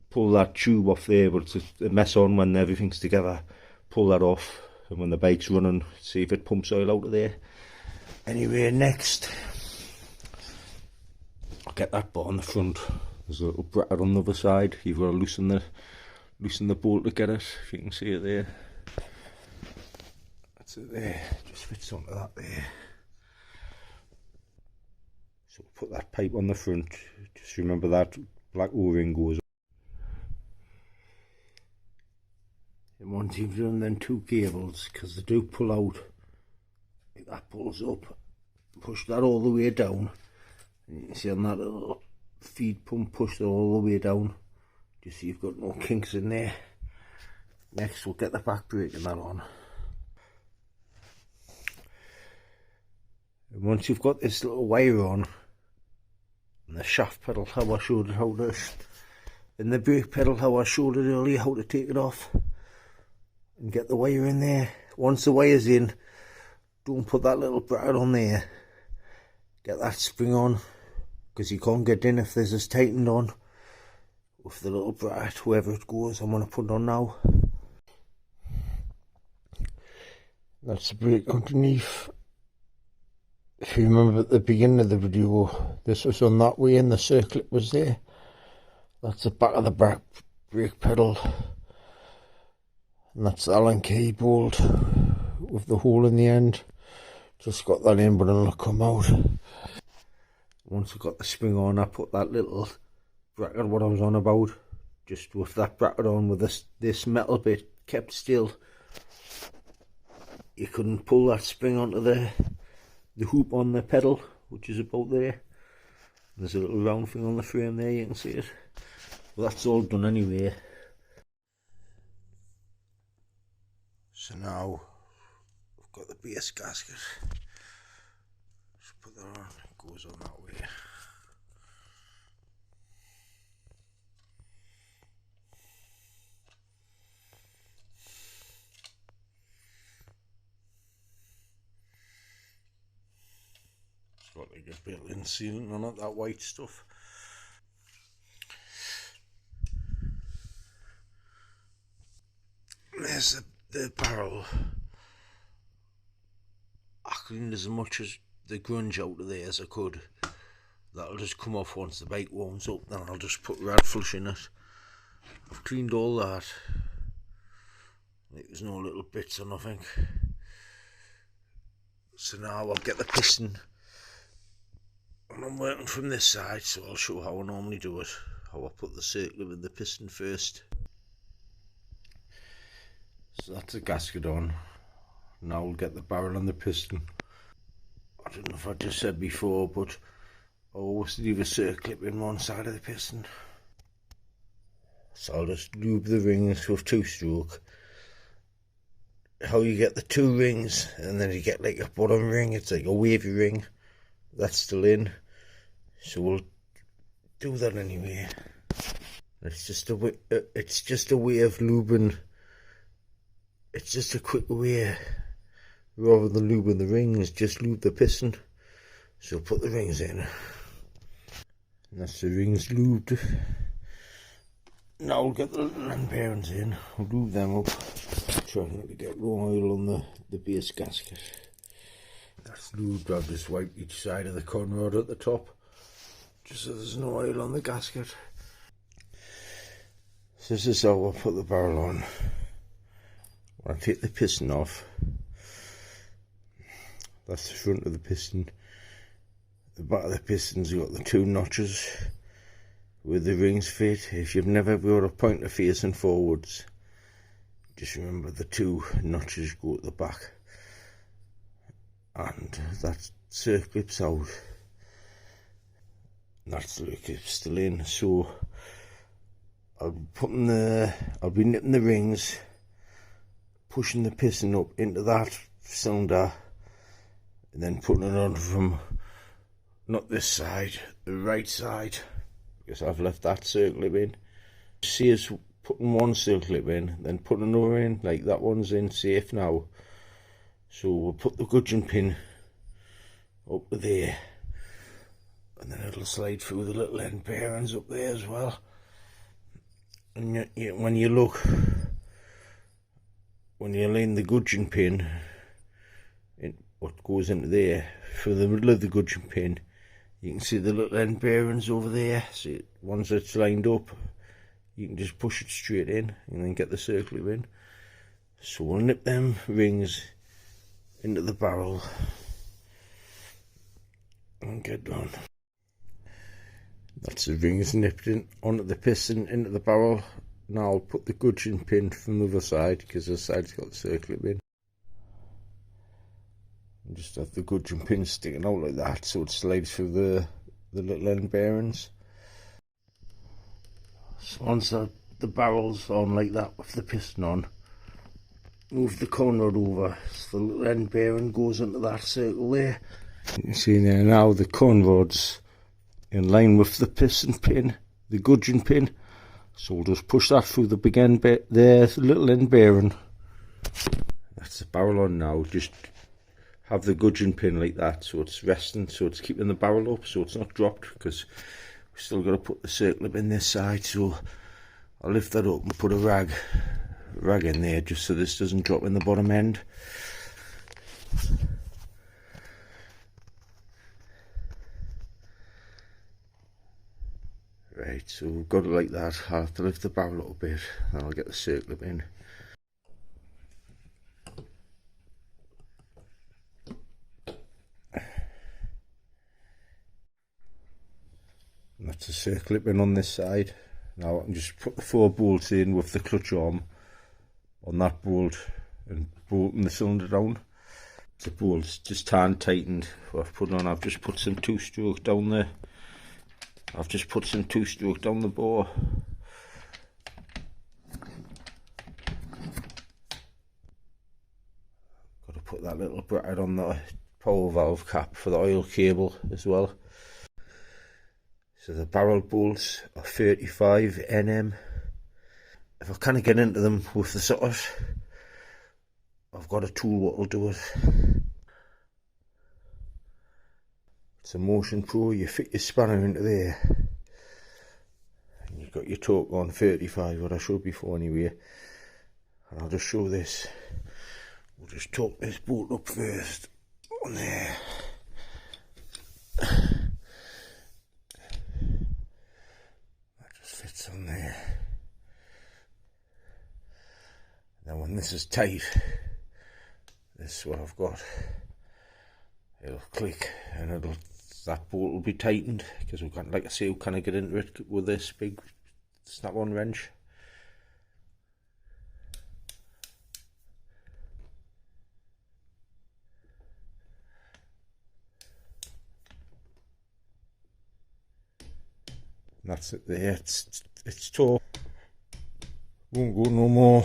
pull that tube off there, but it's a mess on when everything's together. Pull that off, and when the bike's running, see if it pumps oil out of there. Anyway, next, I'll get that bar on the front. There's a little bracket on the other side. You've got to loosen the bolt to get it, if you can see it there. That's it there, just fits onto that there. So put that pipe on the front, just remember that black O-ring goes. And once you've done them 2 cables, because they do pull out, like that pulls up, push that all the way down, and you can see on that little feed pump, push that all the way down, just so you've got no kinks in there. Next we'll get the back brake and that on. And once you've got this little wire on, and the shaft pedal, how I showed it how to, and the brake pedal, how I showed it earlier, how to take it off, and get the wire in there. Once the wire's in, don't put that little bracket on there. Get that spring on, because you can't get in if there's this tightened on. With the little bracket, wherever it goes, I'm going to put it on now. That's the brake underneath. If you remember at the beginning of the video, this was on that way and the circlip was there. That's the back of the back brake pedal. And that's the Allen key bolt with the hole in the end. Just got that in, but it'll come out. Once I got the spring on, I put that little bracket, what I was on about, just with that bracket on, with this metal bit kept still. You couldn't pull that spring onto the hoop on the pedal, which is about there. There's a little round thing on the frame there, you can see it. Well, that's all done anyway. So now got the base gasket. Just put that on, it goes on that way. It's got like a built-in sealant on it, that white stuff. There's the barrel. I cleaned as much as the grunge out of there as I could. That'll just come off once the bike warms up, then I'll just put rad flush in it. I've cleaned all that. There's no little bits or nothing. So now I'll get the piston. And I'm working from this side, so I'll show how I normally do it. How I put the circular with the piston first. So that's the gasket on. Now we'll get the barrel and the piston. I don't know if I just said before, but I always leave a circlip in one side of the piston. So I'll just lube the rings with 2-stroke. How you get the 2 rings, and then you get like a bottom ring, it's like a wavy ring. That's still in. So we'll do that anyway. It's just a way of lubing. It's just a quick way, rather than lubing the rings, just lube the piston. So put the rings in. And that's the rings lubed. Now we'll get the little end bearings in, we'll lube them up. Trying not to get raw oil on the base gasket. That's lubed. I've just wiped each side of the con rod at the top, just so there's no oil on the gasket. So this is how I put the barrel on. When I take the piston off, that's the front of the piston. The back of the piston's got the 2 notches where the rings fit. If you've never got a pointer facing forwards, just remember the 2 notches go at the back, and that circlip's out. That circlip's still in. So I'll be nipping the rings, pushing the piston up into that cylinder, and then putting it on from not this side, the right side, because I've left that circlip in. See us putting one circlip in, then putting another in, like that one's in safe now. So we'll put the gudgeon pin up to there, and then it'll slide through the little end bearings up there as well. And when you look, when you line the gudgeon pin in what goes into there, through the middle of the gudgeon pin, you can see the little end bearings over there. So once it's lined up, you can just push it straight in and then get the circlip in. So we'll nip them rings into the barrel and get done. That's the rings nipped in onto the piston into the barrel. Now I'll put the gudgeon pin from the other side, because the side's got the circlip in. And just have the gudgeon pin sticking out like that, so it slides through the little end bearings. So once the barrel's on like that with the piston on, move the con rod over so the little end bearing goes into that circle there. You can see there now the con rod's in line with the piston pin, the gudgeon pin. So we'll just push that through the big end there, the little end bearing. That's the barrel on now. Just have the gudgeon pin like that, so it's resting, so it's keeping the barrel up, so it's not dropped, because we've still got to put the circlip in this side. So I'll lift that up and put a rag in there, just so this doesn't drop in the bottom end. Right, so we've got it like that. I'll have to lift the barrel a little bit, and I'll get the circlip in. And that's the circlip in on this side. Now I can just put the 4 bolts in with the clutch arm on that bolt and bolting the cylinder down. The bolt's just tightened. I've just put some 2-stroke down there. I've just put some 2-stroke down the bore. Got to put that little bracket on the power valve cap for the oil cable as well. So the barrel bolts are 35 nm. If I kind of get into them with the socket, I've got a tool what will do it. It's a Motion Pro. You fit your spanner into there, and you've got your torque on 35, what I showed before anyway. And I'll just show this. We'll just torque this bolt up first on there. That just fits on there. Now when this is tight, this is what I've got. It'll click and that bolt will be tightened, because we've got, like I say, we kind of get into it with this big snap-on wrench. And that's it there. It's taut. Won't go no more.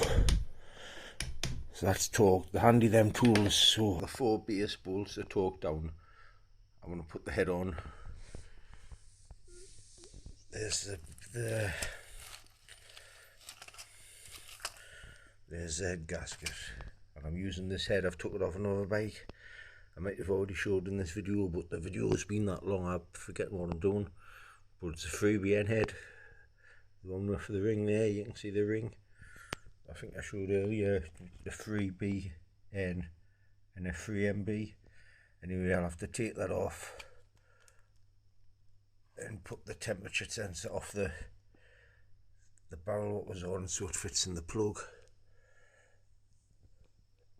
So that's torqued. The handy them tools. So the 4 base bolts are torqued down. I'm going to put the head on. There's there's the head gasket, and I'm using this head. I've took it off another bike. I might have already showed in this video, but the video has been that long I forget what I'm doing. But it's a 3BN head. The one with the ring there, you can see the ring. I think I showed earlier the 3BN and a 3MB. Anyway, I'll have to take that off and put the temperature sensor off the barrel what was on, so it fits in the plug.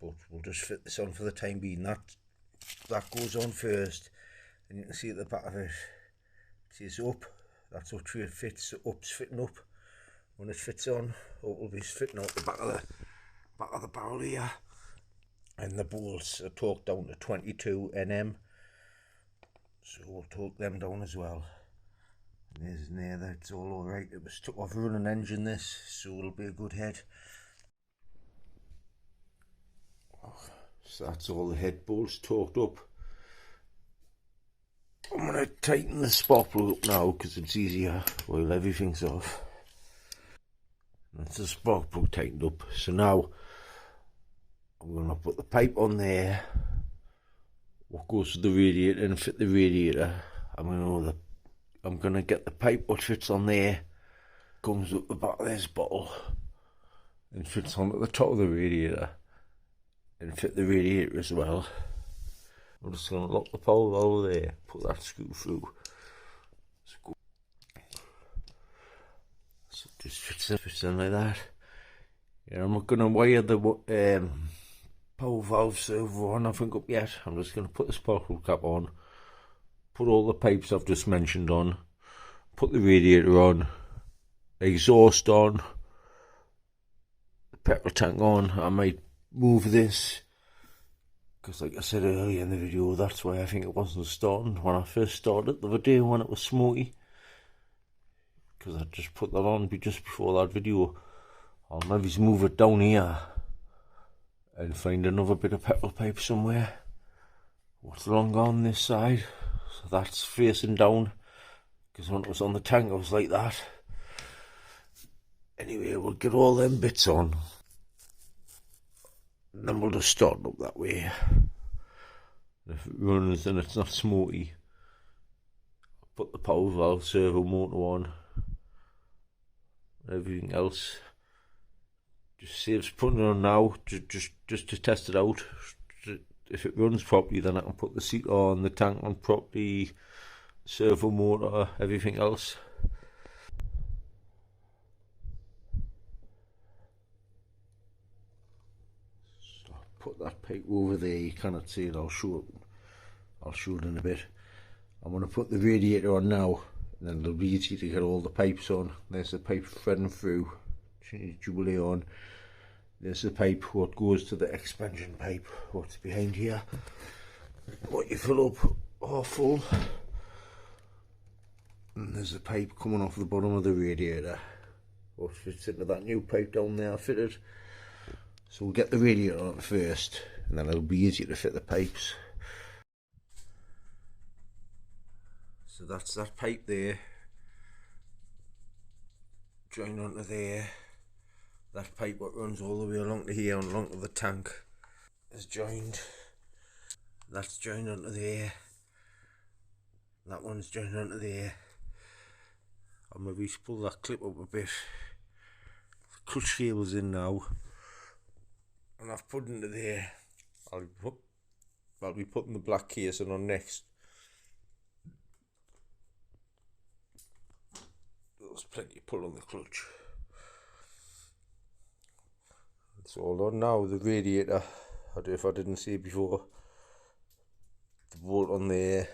But we'll just fit this on for the time being. That goes on first, and you can see at the back of it, it says up. That's what it fits. Up's fitting up. When it fits on, up will be fitting out the back of the barrel here. And the bolts are torqued down to 22 nm, so we'll torque them down as well. And there's in there, that's all alright. It was took off a running engine this, so it'll be a good head. So that's all the head bolts torqued up. I'm going to tighten the spark plug up now, because it's easier while everything's off. That's the spark plug tightened up. So now I'm going to put the pipe on there, what goes to the radiator, and fit the radiator. I'm going to get the pipe what fits on there, comes up the back of this bottle and fits on at the top of the radiator, and fit the radiator as well. I'm just going to lock the power valve there, put that screw through. So it just fits in like that. Yeah, I'm not going to wire the power valve servo or nothing up yet. I'm just going to put the spark plug cap on, put all the pipes I've just mentioned on, put the radiator on, exhaust on, the petrol tank on. I might move this, because like I said earlier in the video, that's why I think it wasn't starting when I first started the video when it was smoky, because I just put that on just before that video. I'll maybe move it down here and find another bit of petrol pipe somewhere. What's long on this side, so that's facing down, because when it was on the tank it was like that. Anyway, we'll get all them bits on, and then we'll just start up that way. If it runs and it's not smoky, I'll put the power valve servo motor on. Everything else just saves putting it on now, just to test it out. If it runs properly, then I can put the seat on, the tank on properly, servo motor, everything else. So I'll put that pipe over there. You cannot see it. I'll show it in a bit. I'm going to put the radiator on now, and then it'll be easy to get all the pipes on. There's the pipe threading through, Jubilee on. There's the pipe what goes to the expansion pipe, what's behind here, what you fill up or full. And there's a pipe coming off the bottom of the radiator, what fits into that new pipe down there fitted. So we'll get the radiator on first, and then it'll be easier to fit the pipes. So that's that pipe there, joined onto there. That pipe what runs all the way along to here and along to the tank is joined. That's joined onto there. That one's joined onto there. I'll maybe pull that clip up a bit. The clutch cable's in now, and I've put into there. I'll be putting the black casing on next. There's plenty of pull on the clutch. It's all on now. The radiator, I don't know if I didn't say before, the bolt on there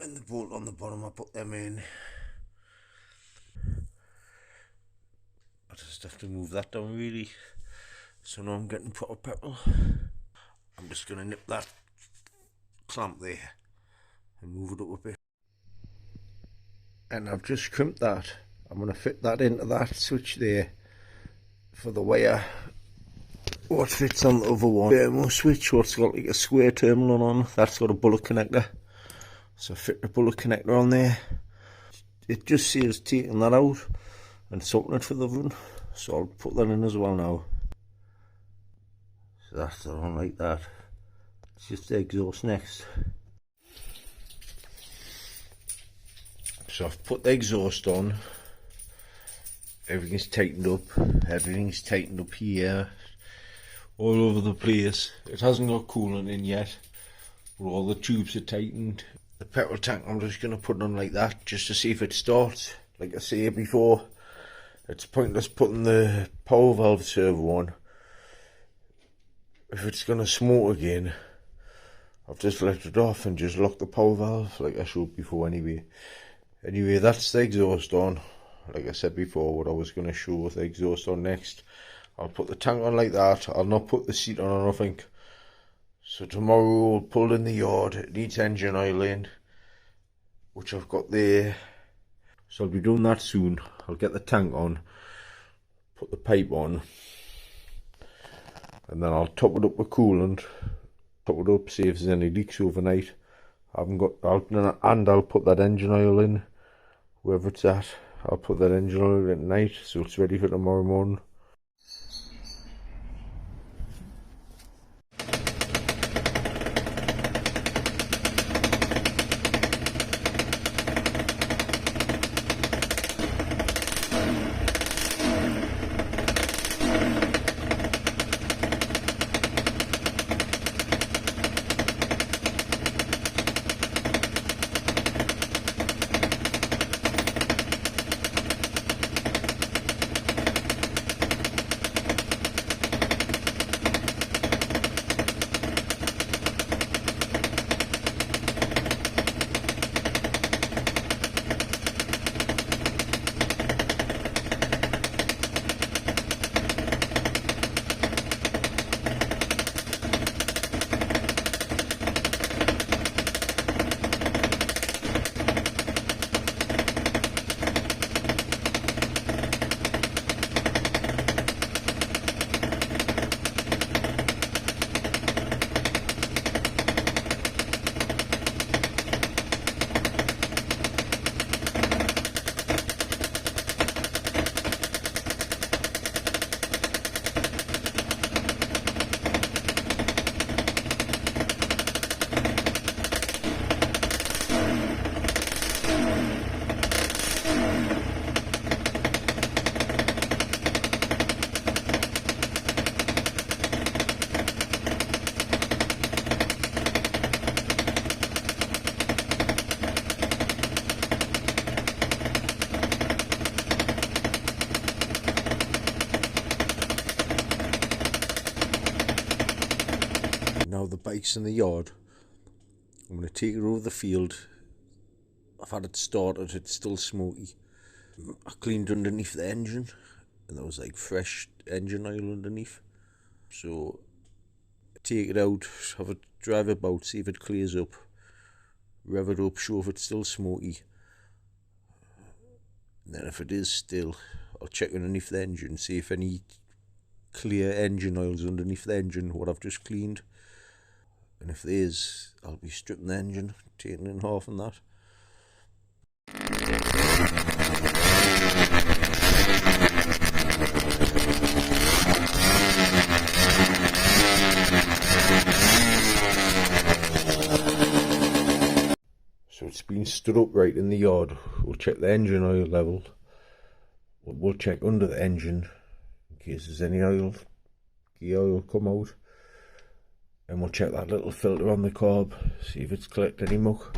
and the bolt on the bottom, I put them in. I just have to move that down really, so now I'm getting proper petrol. I'm just going to nip that clamp there and move it up a bit. And I've just crimped that. I'm going to fit that into that switch there for the wire. What fits on the other one? Thermo switch, what's got like a square terminal on, that's got a bullet connector. So fit the bullet connector on there. It just saves taking that out and sorting it for the run. So I'll put that in as well now. So that's the one like that. It's just the exhaust next. So I've put the exhaust on. Everything's tightened up. Everything's tightened up here. All over the place. It hasn't got coolant in yet, but all the tubes are tightened. The petrol tank I'm just going to put on like that just to see if it starts. Like I said before, it's pointless putting the power valve servo on if it's going to smoke again. I've just left it off and just locked the power valve like I showed before anyway. Anyway, that's the exhaust on. Like I said before, what I was going to show with the exhaust on next. I'll put the tank on like that. I'll not put the seat on or nothing. So tomorrow we'll pull in the yard. It needs engine oil in, which I've got there. So I'll be doing that soon. I'll get the tank on, put the pipe on, and then I'll top it up with coolant. Top it up, see if there's any leaks overnight. And I'll put that engine oil in, wherever it's at. I'll put that engine oil in at night, so it's ready for tomorrow morning. Now the bike's in the yard. I'm going to take it over the field. I've had it started, it's still smoky. I cleaned underneath the engine and there was like fresh engine oil underneath. So take it out, have it drive about, see if it clears up, rev it up, show if it's still smoky. And then if it is still, I'll check underneath the engine, see if any clear engine oils underneath the engine, what I've just cleaned. And if there is, I'll be stripping the engine, taking in half and that. So it's been stood upright in the yard. We'll check the engine oil level. We'll check under the engine in case there's any oil, gear oil come out. And we'll check that little filter on the carb, see if it's collected any muck.